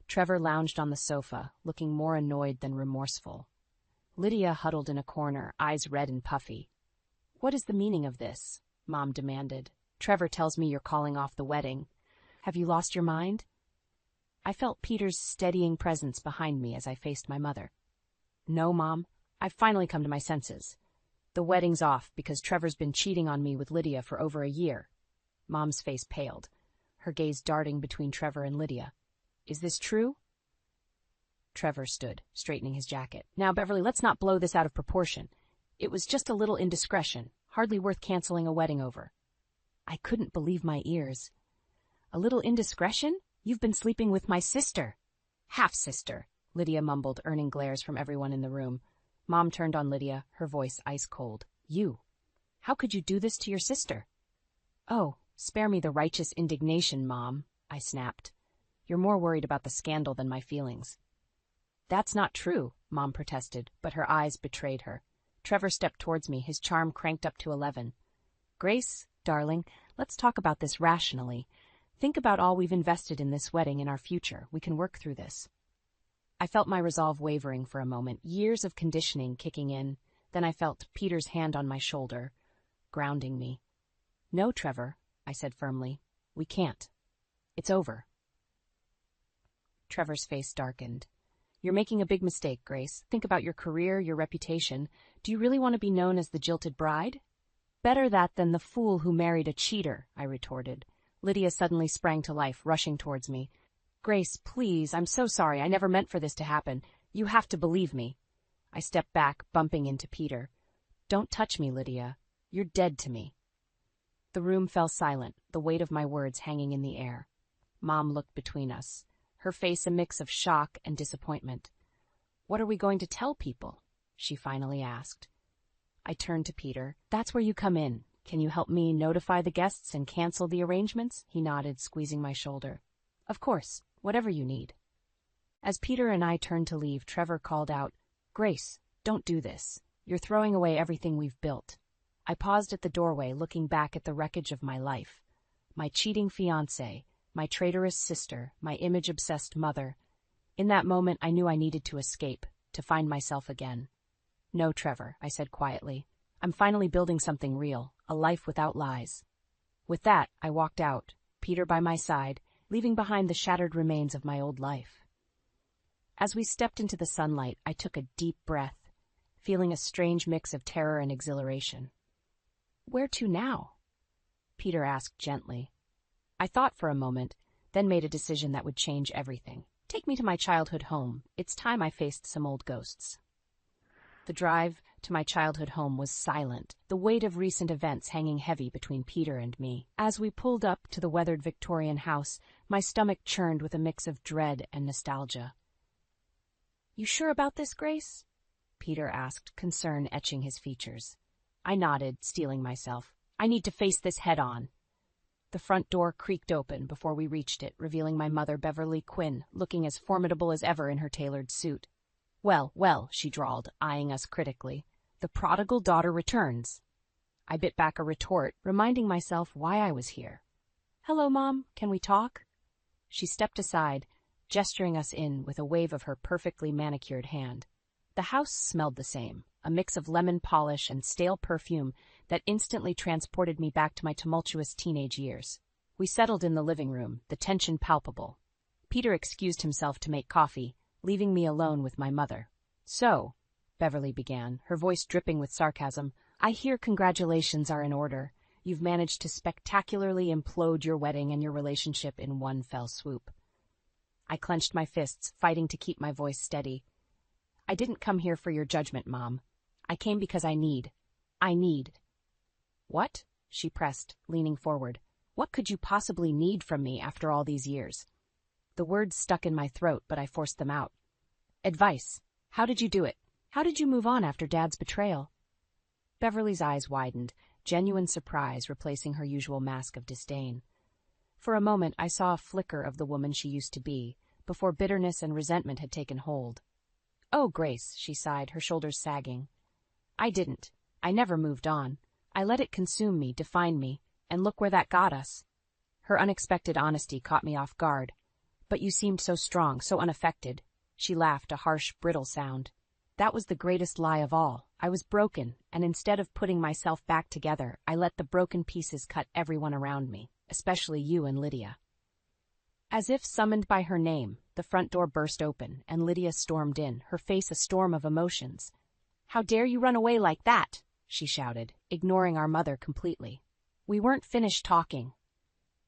Trevor lounged on the sofa, looking more annoyed than remorseful. Lydia huddled in a corner, eyes red and puffy. What is the meaning of this? Mom demanded. Trevor tells me you're calling off the wedding. Have you lost your mind? I felt Peter's steadying presence behind me as I faced my mother. No, Mom. I've finally come to my senses. The wedding's off because Trevor's been cheating on me with Lydia for over a year. Mom's face paled, her gaze darting between Trevor and Lydia. Is this true? Trevor stood, straightening his jacket. Now, Beverly, let's not blow this out of proportion. It was just a little indiscretion, hardly worth canceling a wedding over. I couldn't believe my ears. A little indiscretion? You've been sleeping with my sister. Half-sister, Lydia mumbled, earning glares from everyone in the room. Mom turned on Lydia, her voice ice-cold. You. How could you do this to your sister? Oh, spare me the righteous indignation, Mom, I snapped. You're more worried about the scandal than my feelings. That's not true, Mom protested, but her eyes betrayed her. Trevor stepped towards me, his charm cranked up to 11. Grace, darling, let's talk about this rationally. Think about all we've invested in this wedding and our future. We can work through this. I felt my resolve wavering for a moment, years of conditioning kicking in. Then I felt Peter's hand on my shoulder, grounding me. No, Trevor, I said firmly. We can't. It's over. Trevor's face darkened. You're making a big mistake, Grace. Think about your career, your reputation. Do you really want to be known as the jilted bride? Better that than the fool who married a cheater, I retorted. Lydia suddenly sprang to life, rushing towards me. Grace, please, I'm so sorry. I never meant for this to happen. You have to believe me. I stepped back, bumping into Peter. Don't touch me, Lydia. You're dead to me. The room fell silent, the weight of my words hanging in the air. Mom looked between us, her face a mix of shock and disappointment. What are we going to tell people? She finally asked. I turned to Peter. That's where you come in. Can you help me notify the guests and cancel the arrangements? He nodded, squeezing my shoulder. Of course, whatever you need. As Peter and I turned to leave, Trevor called out, Grace, don't do this. You're throwing away everything we've built. I paused at the doorway, looking back at the wreckage of my life. My cheating fiancé, my traitorous sister, my image-obsessed mother. In that moment, I knew I needed to escape, to find myself again. No, Trevor, I said quietly. I'm finally building something real, a life without lies. With that, I walked out, Peter by my side, leaving behind the shattered remains of my old life. As we stepped into the sunlight, I took a deep breath, feeling a strange mix of terror and exhilaration. Where to now? Peter asked gently. I thought for a moment, then made a decision that would change everything. Take me to my childhood home. It's time I faced some old ghosts. The drive to my childhood home was silent, the weight of recent events hanging heavy between Peter and me. As we pulled up to the weathered Victorian house, my stomach churned with a mix of dread and nostalgia. You sure about this, Grace? Peter asked, concern etching his features. I nodded, steeling myself. I need to face this head-on. The front door creaked open before we reached it, revealing my mother, Beverly Quinn, looking as formidable as ever in her tailored suit. Well, well, she drawled, eyeing us critically. The prodigal daughter returns. I bit back a retort, reminding myself why I was here. Hello, Mom. Can we talk? She stepped aside, gesturing us in with a wave of her perfectly manicured hand. The house smelled the same, a mix of lemon polish and stale perfume that instantly transported me back to my tumultuous teenage years. We settled in the living room, the tension palpable. Peter excused himself to make coffee, leaving me alone with my mother. So, Beverly began, her voice dripping with sarcasm, I hear congratulations are in order. You've managed to spectacularly implode your wedding and your relationship in one fell swoop. I clenched my fists, fighting to keep my voice steady. I didn't come here for your judgment, Mom. I came because I need. What? She pressed, leaning forward. What could you possibly need from me after all these years? The words stuck in my throat, but I forced them out. Advice. How did you do it? How did you move on after Dad's betrayal? Beverly's eyes widened, genuine surprise replacing her usual mask of disdain. For a moment, I saw a flicker of the woman she used to be, before bitterness and resentment had taken hold. Oh, Grace, she sighed, her shoulders sagging. I didn't. I never moved on. I let it consume me, define me, and look where that got us. Her unexpected honesty caught me off guard. But you seemed so strong, so unaffected. She laughed, a harsh, brittle sound. That was the greatest lie of all. I was broken, and instead of putting myself back together, I let the broken pieces cut everyone around me, especially you and Lydia. As if summoned by her name, the front door burst open, and Lydia stormed in, her face a storm of emotions. How dare you run away like that? She shouted, ignoring our mother completely. We weren't finished talking.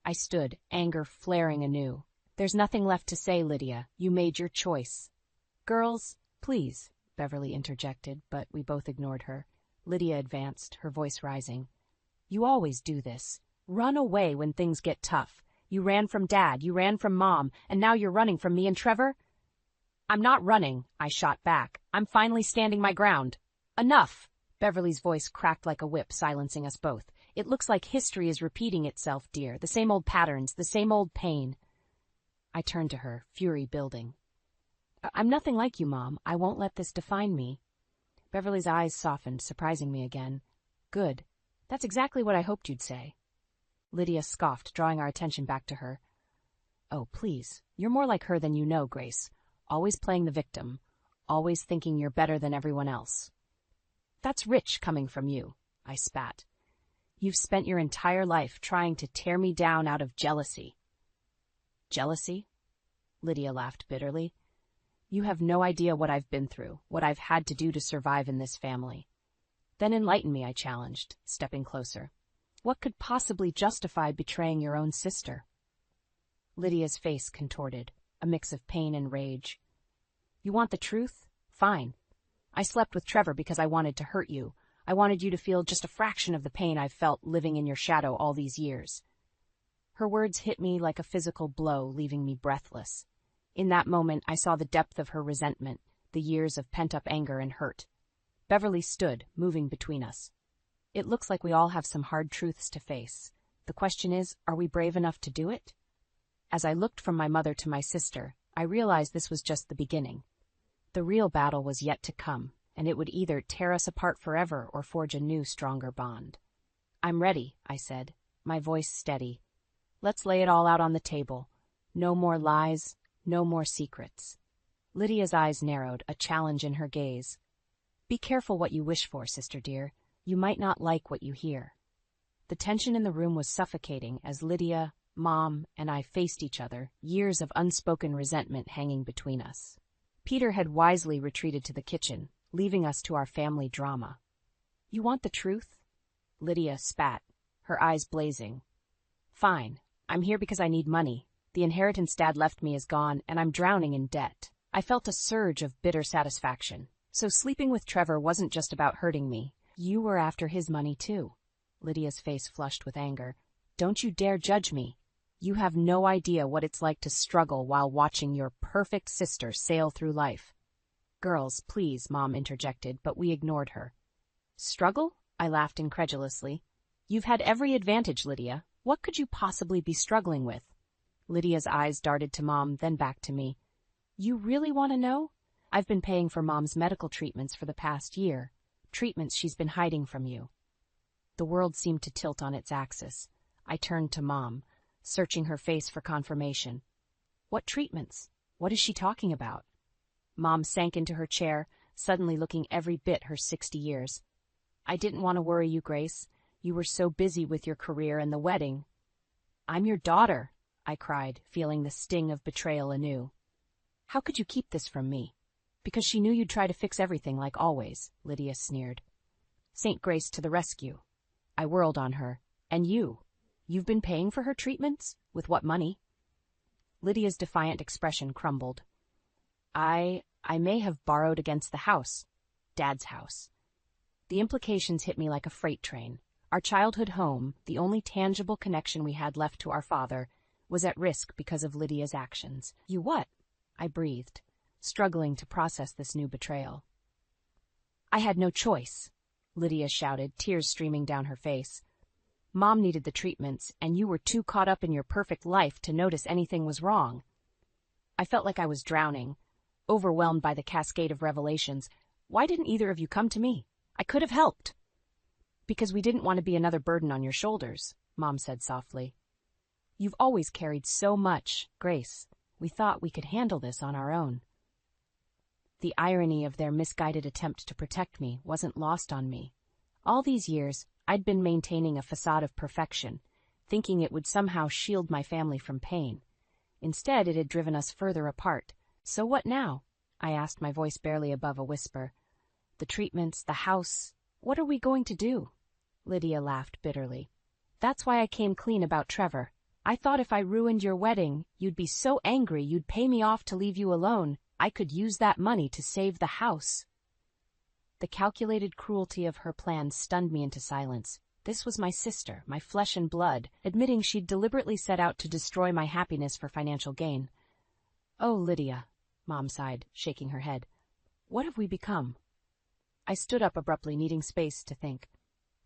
I stood, anger flaring anew. There's nothing left to say, Lydia. You made your choice. Girls, please, Beverly interjected, but we both ignored her. Lydia advanced, her voice rising. You always do this. Run away when things get tough. You ran from Dad, you ran from Mom, and now you're running from me and Trevor? I'm not running, I shot back. I'm finally standing my ground. Enough! Beverly's voice cracked like a whip, silencing us both. It looks like history is repeating itself, dear. The same old patterns, the same old pain. I turned to her, fury building. I'm nothing like you, Mom. I won't let this define me. Beverly's eyes softened, surprising me again. Good. That's exactly what I hoped you'd say. Lydia scoffed, drawing our attention back to her. Oh, please. You're more like her than you know, Grace. Always playing the victim. Always thinking you're better than everyone else. That's rich coming from you, I spat. You've spent your entire life trying to tear me down out of jealousy. Jealousy? Lydia laughed bitterly. You have no idea what I've been through, what I've had to do to survive in this family. Then enlighten me, I challenged, stepping closer. What could possibly justify betraying your own sister? Lydia's face contorted, a mix of pain and rage. You want the truth? Fine. I slept with Trevor because I wanted to hurt you. I wanted you to feel just a fraction of the pain I've felt living in your shadow all these years. Her words hit me like a physical blow, leaving me breathless. In that moment, I saw the depth of her resentment, the years of pent-up anger and hurt. Beverly stood, moving between us. It looks like we all have some hard truths to face. The question is, are we brave enough to do it? As I looked from my mother to my sister, I realized this was just the beginning. The real battle was yet to come, and it would either tear us apart forever or forge a new, stronger bond. I'm ready, I said, my voice steady. Let's lay it all out on the table. No more lies, no more secrets. Lydia's eyes narrowed, a challenge in her gaze. Be careful what you wish for, sister dear. You might not like what you hear. The tension in the room was suffocating as Lydia, Mom, and I faced each other, years of unspoken resentment hanging between us. Peter had wisely retreated to the kitchen, leaving us to our family drama. You want the truth? Lydia spat, her eyes blazing. Fine. I'm here because I need money. The inheritance Dad left me is gone, and I'm drowning in debt. I felt a surge of bitter satisfaction. So sleeping with Trevor wasn't just about hurting me. You were after his money, too. Lydia's face flushed with anger. Don't you dare judge me. You have no idea what it's like to struggle while watching your perfect sister sail through life. Girls, please, Mom interjected, but we ignored her. Struggle? I laughed incredulously. You've had every advantage, Lydia. What could you possibly be struggling with? Lydia's eyes darted to Mom, then back to me. You really want to know? I've been paying for Mom's medical treatments for the past year. Treatments she's been hiding from you. The world seemed to tilt on its axis. I turned to Mom, searching her face for confirmation. What treatments? What is she talking about? Mom sank into her chair, suddenly looking every bit her 60 years. I didn't want to worry you, Grace. You were so busy with your career and the wedding. I'm your daughter, I cried, feeling the sting of betrayal anew. How could you keep this from me? Because she knew you'd try to fix everything like always, Lydia sneered. Saint Grace to the rescue. I whirled on her. And you? You've been paying for her treatments? With what money? Lydia's defiant expression crumbled. I may have borrowed against the house. Dad's house. The implications hit me like a freight train. Our childhood home, the only tangible connection we had left to our father, was at risk because of Lydia's actions. You what? I breathed, struggling to process this new betrayal. I had no choice, Lydia shouted, tears streaming down her face. Mom needed the treatments, and you were too caught up in your perfect life to notice anything was wrong. I felt like I was drowning, overwhelmed by the cascade of revelations. Why didn't either of you come to me? I could have helped. Because we didn't want to be another burden on your shoulders, Mom said softly. You've always carried so much, Grace. We thought we could handle this on our own. The irony of their misguided attempt to protect me wasn't lost on me. All these years, I'd been maintaining a facade of perfection, thinking it would somehow shield my family from pain. Instead, it had driven us further apart. So what now? I asked, my voice barely above a whisper. The treatments, the house, what are we going to do? Lydia laughed bitterly. That's why I came clean about Trevor. I thought if I ruined your wedding, you'd be so angry you'd pay me off to leave you alone. I could use that money to save the house. The calculated cruelty of her plan stunned me into silence. This was my sister, my flesh and blood, admitting she'd deliberately set out to destroy my happiness for financial gain. Oh, Lydia, Mom sighed, shaking her head. What have we become? I stood up abruptly, needing space to think.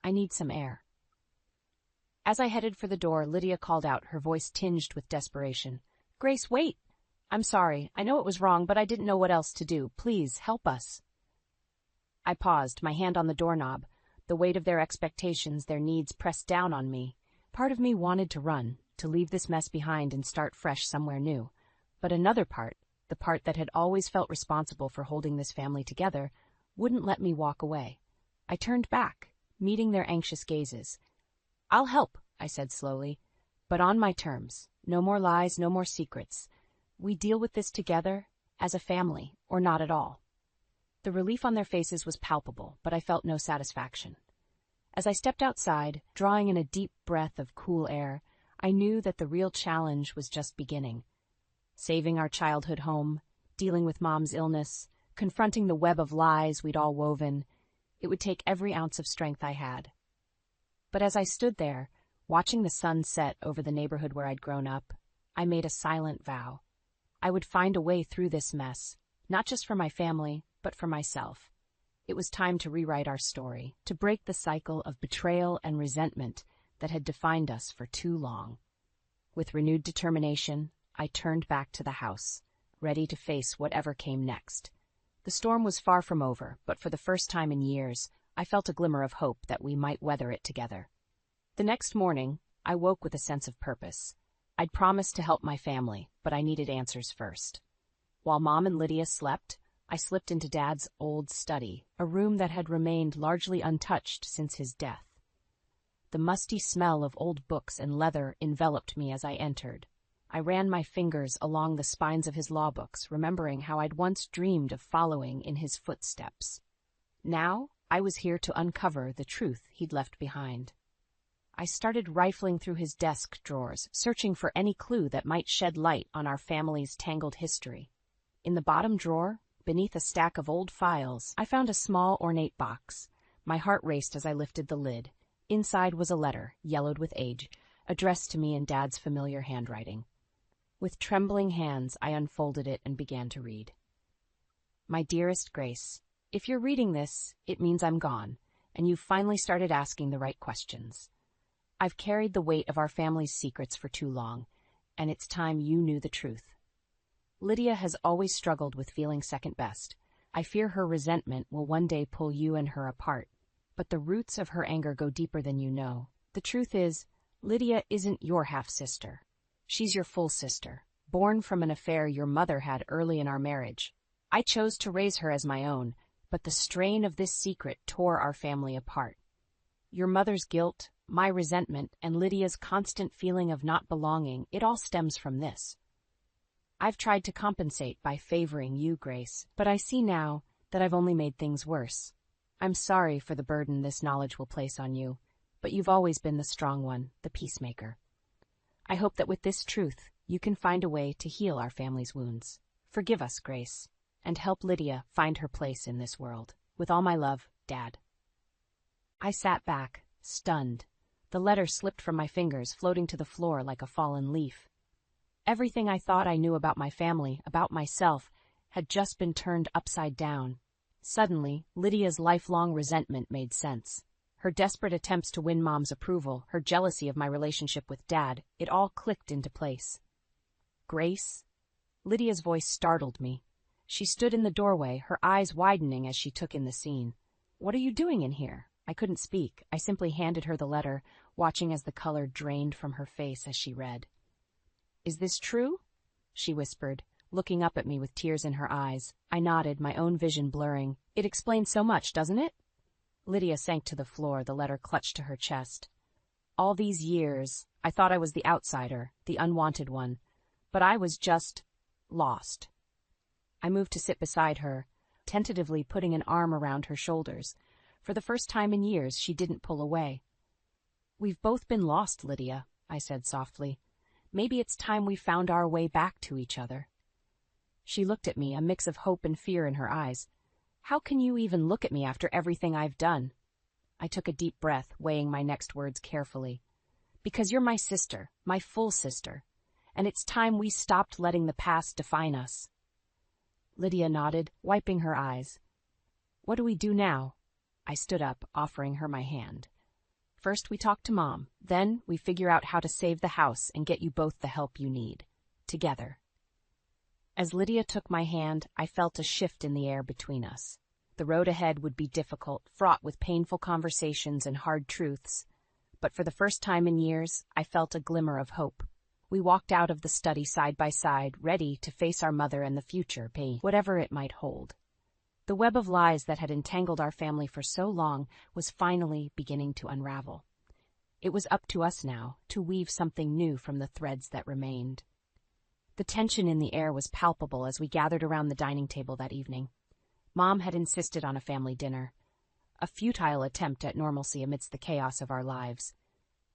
I need some air. As I headed for the door, Lydia called out, her voice tinged with desperation. Grace, wait! I'm sorry. I know it was wrong, but I didn't know what else to do. Please, help us. I paused, my hand on the doorknob, the weight of their expectations, their needs pressed down on me. Part of me wanted to run, to leave this mess behind and start fresh somewhere new. But another part, the part that had always felt responsible for holding this family together, wouldn't let me walk away. I turned back, meeting their anxious gazes. "I'll help," I said slowly, "but on my terms. No more lies, no more secrets. We deal with this together, as a family, or not at all." The relief on their faces was palpable, but I felt no satisfaction. As I stepped outside, drawing in a deep breath of cool air, I knew that the real challenge was just beginning. Saving our childhood home, dealing with Mom's illness, confronting the web of lies we'd all woven, it would take every ounce of strength I had. But as I stood there, watching the sun set over the neighborhood where I'd grown up, I made a silent vow. I would find a way through this mess, not just for my family, but for myself. It was time to rewrite our story, to break the cycle of betrayal and resentment that had defined us for too long. With renewed determination, I turned back to the house, ready to face whatever came next. The storm was far from over, but for the first time in years, I felt a glimmer of hope that we might weather it together. The next morning, I woke with a sense of purpose. I'd promised to help my family, but I needed answers first. While Mom and Lydia slept, I slipped into Dad's old study, a room that had remained largely untouched since his death. The musty smell of old books and leather enveloped me as I entered. I ran my fingers along the spines of his law books, remembering how I'd once dreamed of following in his footsteps. Now, I was here to uncover the truth he'd left behind. I started rifling through his desk drawers, searching for any clue that might shed light on our family's tangled history. In the bottom drawer, beneath a stack of old files, I found a small, ornate box. My heart raced as I lifted the lid. Inside was a letter, yellowed with age, addressed to me in Dad's familiar handwriting. With trembling hands, I unfolded it and began to read. "My dearest Grace, if you're reading this, it means I'm gone, and you've finally started asking the right questions. I've carried the weight of our family's secrets for too long, and it's time you knew the truth. Lydia has always struggled with feeling second best. I fear her resentment will one day pull you and her apart, but the roots of her anger go deeper than you know. The truth is, Lydia isn't your half-sister. She's your full sister, born from an affair your mother had early in our marriage. I chose to raise her as my own, but the strain of this secret tore our family apart. Your mother's guilt, my resentment, and Lydia's constant feeling of not belonging, it all stems from this. I've tried to compensate by favoring you, Grace, but I see now that I've only made things worse. I'm sorry for the burden this knowledge will place on you, but you've always been the strong one, the peacemaker. I hope that with this truth, you can find a way to heal our family's wounds. Forgive us, Grace, and help Lydia find her place in this world. With all my love, Dad." I sat back, stunned. The letter slipped from my fingers, floating to the floor like a fallen leaf. Everything I thought I knew about my family, about myself, had just been turned upside down. Suddenly, Lydia's lifelong resentment made sense. Her desperate attempts to win Mom's approval, her jealousy of my relationship with Dad, it all clicked into place. "Grace?" Lydia's voice startled me. She stood in the doorway, her eyes widening as she took in the scene. "What are you doing in here?" I couldn't speak. I simply handed her the letter, watching as the color drained from her face as she read. "Is this true?" she whispered, looking up at me with tears in her eyes. I nodded, my own vision blurring. "It explains so much, doesn't it?" Lydia sank to the floor, the letter clutched to her chest. "All these years, I thought I was the outsider, the unwanted one, but I was just lost." I moved to sit beside her, tentatively putting an arm around her shoulders. For the first time in years, she didn't pull away. "We've both been lost, Lydia," I said softly. "Maybe it's time we found our way back to each other." She looked at me, a mix of hope and fear in her eyes. "How can you even look at me after everything I've done?" I took a deep breath, weighing my next words carefully. "Because you're my sister, my full sister, and it's time we stopped letting the past define us." Lydia nodded, wiping her eyes. "What do we do now?" I stood up, offering her my hand. "First we talk to Mom, then we figure out how to save the house and get you both the help you need. Together." As Lydia took my hand, I felt a shift in the air between us. The road ahead would be difficult, fraught with painful conversations and hard truths. But for the first time in years, I felt a glimmer of hope. We walked out of the study side by side, ready to face our mother and the future, whatever it might hold. The web of lies that had entangled our family for so long was finally beginning to unravel. It was up to us now to weave something new from the threads that remained. The tension in the air was palpable as we gathered around the dining table that evening. Mom had insisted on a family dinner, a futile attempt at normalcy amidst the chaos of our lives.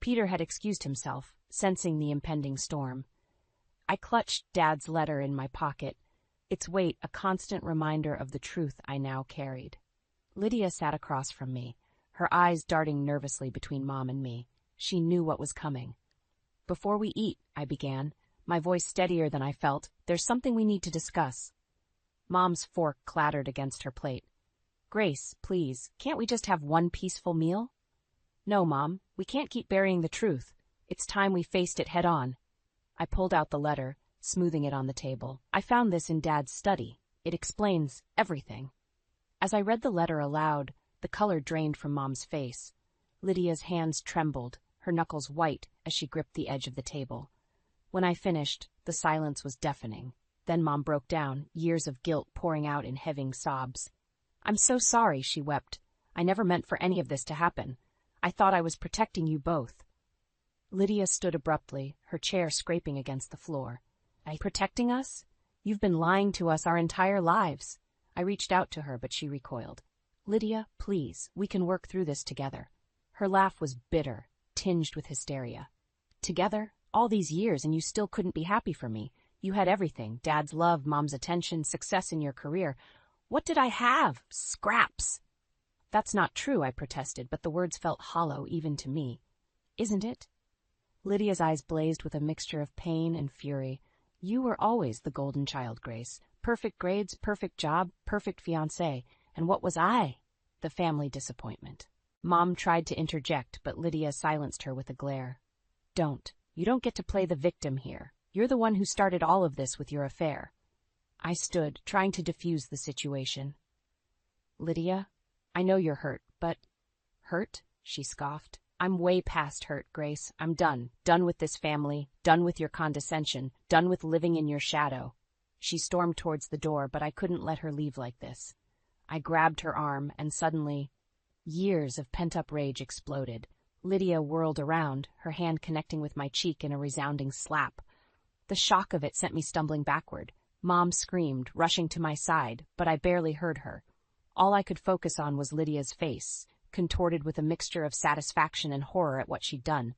Peter had excused himself, sensing the impending storm. I clutched Dad's letter in my pocket, its weight a constant reminder of the truth I now carried. Lydia sat across from me, her eyes darting nervously between Mom and me. She knew what was coming. "Before we eat," I began, my voice steadier than I felt, "there's something we need to discuss." Mom's fork clattered against her plate. "Grace, please, can't we just have one peaceful meal?" "No, Mom, we can't keep burying the truth. It's time we faced it head on." I pulled out the letter, smoothing it on the table. "I found this in Dad's study. It explains everything." As I read the letter aloud, the color drained from Mom's face. Lydia's hands trembled, her knuckles white as she gripped the edge of the table. When I finished, the silence was deafening. Then Mom broke down, years of guilt pouring out in heaving sobs. "I'm so sorry," she wept. "I never meant for any of this to happen. I thought I was protecting you both." Lydia stood abruptly, her chair scraping against the floor. "Protecting us? You've been lying to us our entire lives." I reached out to her, but she recoiled. "Lydia, please, we can work through this together." Her laugh was bitter, tinged with hysteria. "Together? All these years, and you still couldn't be happy for me. You had everything: Dad's love, Mom's attention, success in your career. What did I have? Scraps." "That's not true," I protested, but the words felt hollow even to me. "Isn't it?" Lydia's eyes blazed with a mixture of pain and fury. "You were always the golden child, Grace. Perfect grades, perfect job, perfect fiancé. And what was I? The family disappointment." Mom tried to interject, but Lydia silenced her with a glare. "Don't. You don't get to play the victim here. You're the one who started all of this with your affair." I stood, trying to defuse the situation. "Lydia, I know you're hurt, but—" "Hurt?" she scoffed. "I'm way past hurt, Grace. I'm done. Done with this family, done with your condescension, done with living in your shadow." She stormed towards the door, but I couldn't let her leave like this. I grabbed her arm, and suddenly, years of pent-up rage exploded. Lydia whirled around, her hand connecting with my cheek in a resounding slap. The shock of it sent me stumbling backward. Mom screamed, rushing to my side, but I barely heard her. All I could focus on was Lydia's face, contorted with a mixture of satisfaction and horror at what she'd done.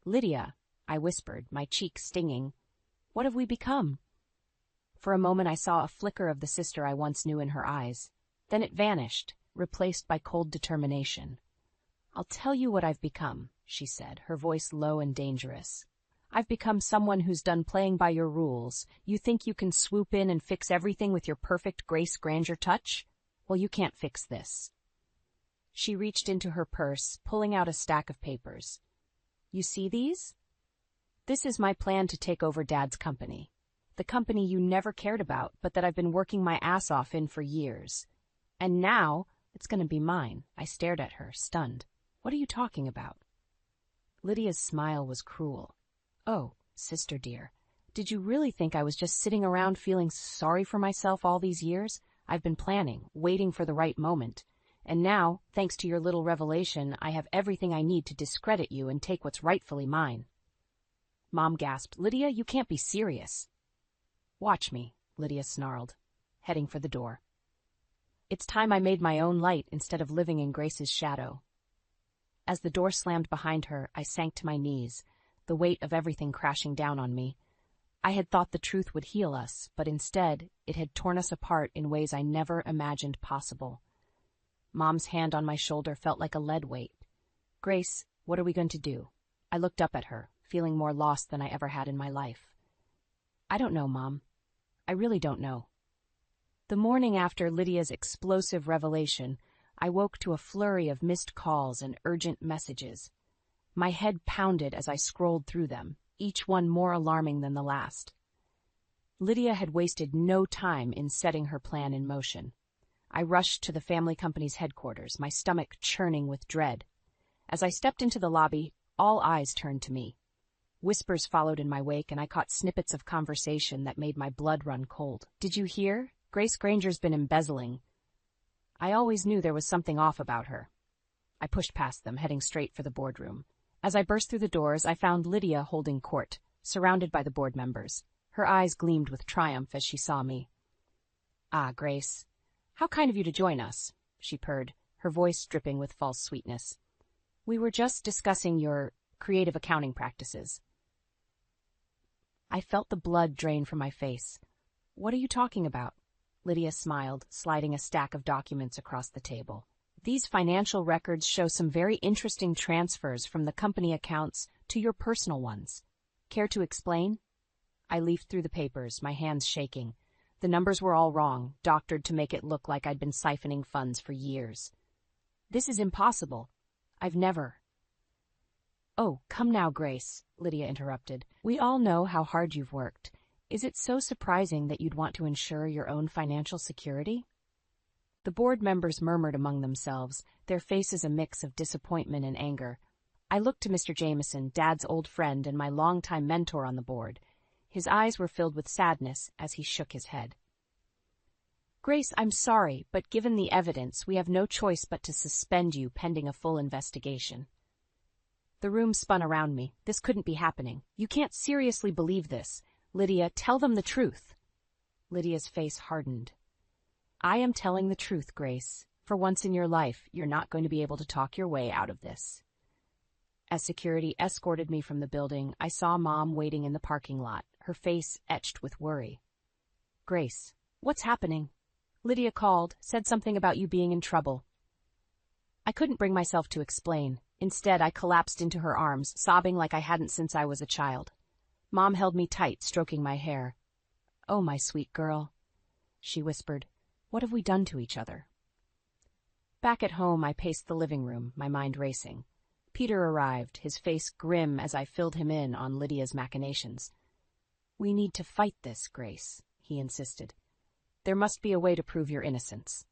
"Lydia," I whispered, my cheek stinging, "what have we become?" For a moment I saw a flicker of the sister I once knew in her eyes. Then it vanished, replaced by cold determination. "I'll tell you what I've become," she said, her voice low and dangerous. "I've become someone who's done playing by your rules. You think you can swoop in and fix everything with your perfect Grace Granger touch? Well, you can't fix this." She reached into her purse, pulling out a stack of papers. "You see these? This is my plan to take over Dad's company. The company you never cared about, but that I've been working my ass off in for years. And now, it's going to be mine." I stared at her, stunned. "What are you talking about?" Lydia's smile was cruel. "Oh, sister dear, did you really think I was just sitting around feeling sorry for myself all these years? I've been planning, waiting for the right moment. And now, thanks to your little revelation, I have everything I need to discredit you and take what's rightfully mine." Mom gasped. "Lydia, you can't be serious." "Watch me," Lydia snarled, heading for the door. "It's time I made my own light instead of living in Grace's shadow." As the door slammed behind her, I sank to my knees, the weight of everything crashing down on me. I had thought the truth would heal us, but instead, it had torn us apart in ways I never imagined possible. Mom's hand on my shoulder felt like a lead weight. "Grace, what are we going to do?" I looked up at her, feeling more lost than I ever had in my life. "I don't know, Mom. I really don't know." The morning after Lydia's explosive revelation, I woke to a flurry of missed calls and urgent messages. My head pounded as I scrolled through them, each one more alarming than the last. Lydia had wasted no time in setting her plan in motion. I rushed to the family company's headquarters, my stomach churning with dread. As I stepped into the lobby, all eyes turned to me. Whispers followed in my wake, and I caught snippets of conversation that made my blood run cold. "Did you hear? Grace Granger's been embezzling." I always knew there was something off about her. I pushed past them, heading straight for the boardroom. As I burst through the doors, I found Lydia holding court, surrounded by the board members. Her eyes gleamed with triumph as she saw me. "Ah, Grace, how kind of you to join us," she purred, her voice dripping with false sweetness. "We were just discussing your creative accounting practices." I felt the blood drain from my face. "What are you talking about?" Lydia smiled, sliding a stack of documents across the table. "These financial records show some very interesting transfers from the company accounts to your personal ones. Care to explain?" I leafed through the papers, my hands shaking. The numbers were all wrong, doctored to make it look like I'd been siphoning funds for years. "This is impossible. I've never—" "Oh, come now, Grace," Lydia interrupted. "We all know how hard you've worked. Is it so surprising that you'd want to ensure your own financial security?" The board members murmured among themselves, their faces a mix of disappointment and anger. I looked to Mr. Jameson, Dad's old friend and my longtime mentor on the board. His eyes were filled with sadness as he shook his head. "Grace, I'm sorry, but given the evidence, we have no choice but to suspend you pending a full investigation." The room spun around me. This couldn't be happening. "You can't seriously believe this. Lydia, tell them the truth." Lydia's face hardened. "I am telling the truth, Grace. For once in your life, you're not going to be able to talk your way out of this." As security escorted me from the building, I saw Mom waiting in the parking lot, her face etched with worry. "Grace, what's happening?" "Lydia called, said something about you being in trouble." I couldn't bring myself to explain. Instead, I collapsed into her arms, sobbing like I hadn't since I was a child. Mom held me tight, stroking my hair. "Oh, my sweet girl," she whispered. "What have we done to each other?" Back at home, I paced the living room, my mind racing. Peter arrived, his face grim as I filled him in on Lydia's machinations. "We need to fight this, Grace," he insisted. "There must be a way to prove your innocence."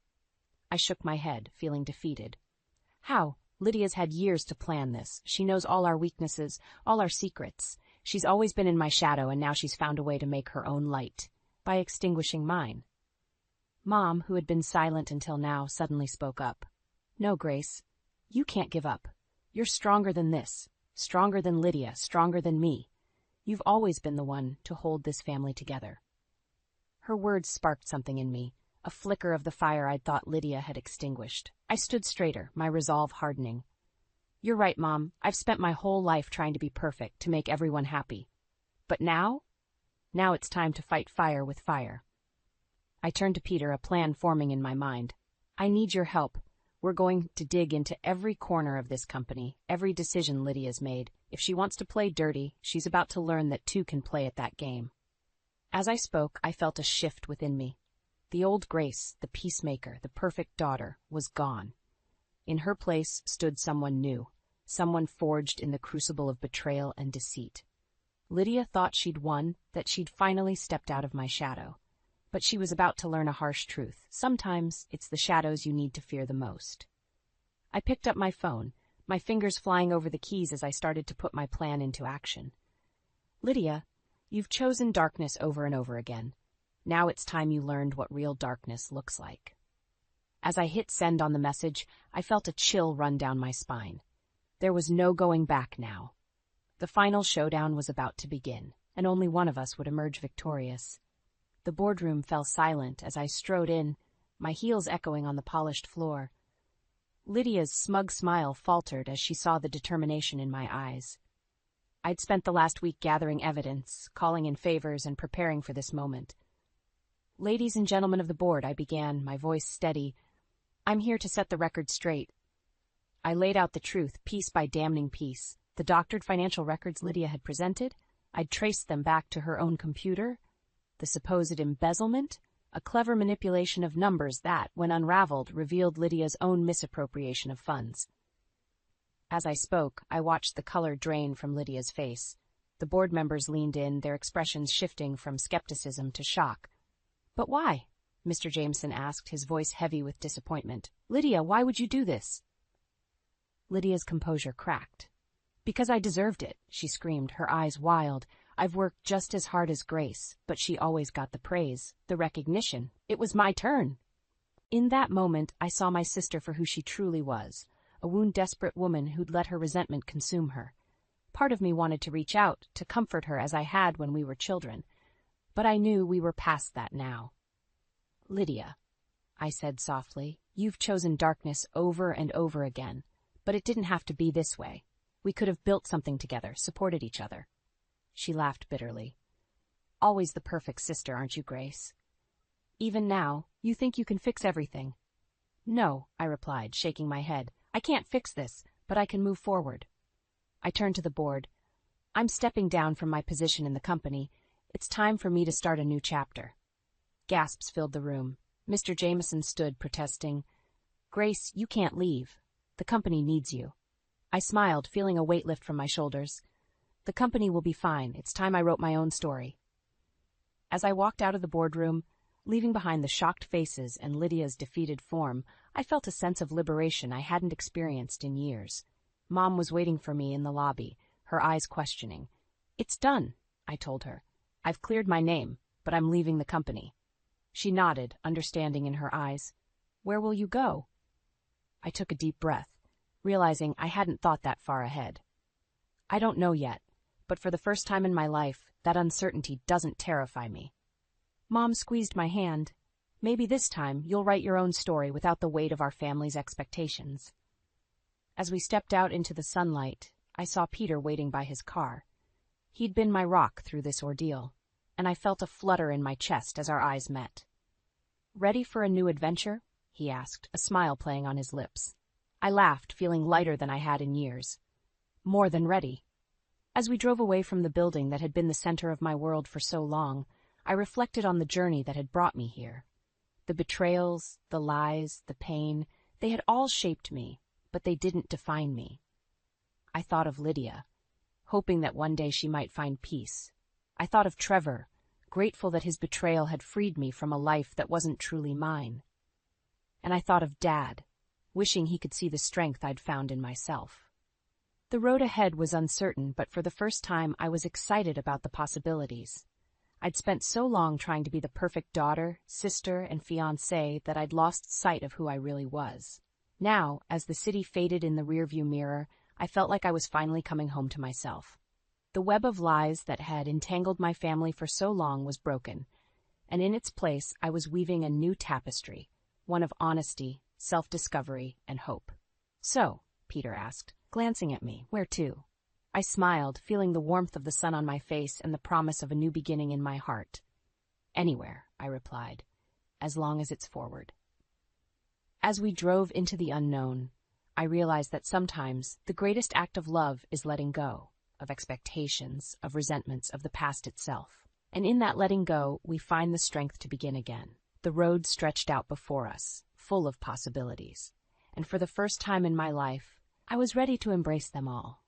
I shook my head, feeling defeated. "How? Lydia's had years to plan this. She knows all our weaknesses, all our secrets. She's always been in my shadow, and now she's found a way to make her own light, by extinguishing mine." Mom, who had been silent until now, suddenly spoke up. "No, Grace, you can't give up. You're stronger than this, stronger than Lydia, stronger than me. You've always been the one to hold this family together." Her words sparked something in me, a flicker of the fire I'd thought Lydia had extinguished. I stood straighter, my resolve hardening. "You're right, Mom. I've spent my whole life trying to be perfect, to make everyone happy. But now? Now it's time to fight fire with fire." I turned to Peter, a plan forming in my mind. "I need your help. We're going to dig into every corner of this company, every decision Lydia's made. If she wants to play dirty, she's about to learn that two can play at that game." As I spoke, I felt a shift within me. The old Grace, the peacemaker, the perfect daughter, was gone. In her place stood someone new, someone forged in the crucible of betrayal and deceit. Lydia thought she'd won, that she'd finally stepped out of my shadow. But she was about to learn a harsh truth. Sometimes it's the shadows you need to fear the most. I picked up my phone, my fingers flying over the keys as I started to put my plan into action. "Lydia, you've chosen darkness over and over again. Now it's time you learned what real darkness looks like." As I hit send on the message, I felt a chill run down my spine. There was no going back now. The final showdown was about to begin, and only one of us would emerge victorious. The boardroom fell silent as I strode in, my heels echoing on the polished floor. Lydia's smug smile faltered as she saw the determination in my eyes. I'd spent the last week gathering evidence, calling in favors, and preparing for this moment. "Ladies and gentlemen of the board," I began, my voice steady, "I'm here to set the record straight." I laid out the truth, piece by damning piece. The doctored financial records Lydia had presented, I'd traced them back to her own computer. The supposed embezzlement, a clever manipulation of numbers that, when unraveled, revealed Lydia's own misappropriation of funds. As I spoke, I watched the color drain from Lydia's face. The board members leaned in, their expressions shifting from skepticism to shock. "But why? Mr. Jameson asked, his voice heavy with disappointment. "Lydia, why would you do this?" Lydia's composure cracked. "Because I deserved it," she screamed, her eyes wild. "I've worked just as hard as Grace, but she always got the praise, the recognition. It was my turn." In that moment, I saw my sister for who she truly was, a wound-desperate woman who'd let her resentment consume her. Part of me wanted to reach out, to comfort her as I had when we were children, but I knew we were past that now. "Lydia," I said softly, "you've chosen darkness over and over again, but it didn't have to be this way. We could have built something together, supported each other." She laughed bitterly. "Always the perfect sister, aren't you, Grace? Even now, you think you can fix everything." "No," I replied, shaking my head. "I can't fix this, but I can move forward." I turned to the board. "I'm stepping down from my position in the company. It's time for me to start a new chapter." Gasps filled the room. Mr. Jameson stood, protesting. "Grace, you can't leave. The company needs you." I smiled, feeling a weight lift from my shoulders. "The company will be fine. It's time I wrote my own story." As I walked out of the boardroom, leaving behind the shocked faces and Lydia's defeated form, I felt a sense of liberation I hadn't experienced in years. Mom was waiting for me in the lobby, her eyes questioning. "It's done," I told her. "I've cleared my name, but I'm leaving the company." She nodded, understanding in her eyes. "Where will you go?" I took a deep breath, realizing I hadn't thought that far ahead. "I don't know yet, but for the first time in my life, that uncertainty doesn't terrify me." Mom squeezed my hand. "Maybe this time you'll write your own story without the weight of our family's expectations." As we stepped out into the sunlight, I saw Peter waiting by his car. He'd been my rock through this ordeal, and I felt a flutter in my chest as our eyes met. "Ready for a new adventure?" he asked, a smile playing on his lips. I laughed, feeling lighter than I had in years. "More than ready." As we drove away from the building that had been the center of my world for so long, I reflected on the journey that had brought me here. The betrayals, the lies, the pain, they had all shaped me, but they didn't define me. I thought of Lydia, hoping that one day she might find peace. I thought of Trevor, grateful that his betrayal had freed me from a life that wasn't truly mine. And I thought of Dad, wishing he could see the strength I'd found in myself. The road ahead was uncertain, but for the first time I was excited about the possibilities. I'd spent so long trying to be the perfect daughter, sister, and fiancée that I'd lost sight of who I really was. Now, as the city faded in the rearview mirror, I felt like I was finally coming home to myself. The web of lies that had entangled my family for so long was broken, and in its place I was weaving a new tapestry, one of honesty, self-discovery, and hope. "So," Peter asked, glancing at me, "where to?" I smiled, feeling the warmth of the sun on my face and the promise of a new beginning in my heart. "Anywhere," I replied, "as long as it's forward." As we drove into the unknown, I realized that sometimes the greatest act of love is letting go, of expectations, of resentments, of the past itself. And in that letting go, we find the strength to begin again. The road stretched out before us, full of possibilities. And for the first time in my life, I was ready to embrace them all.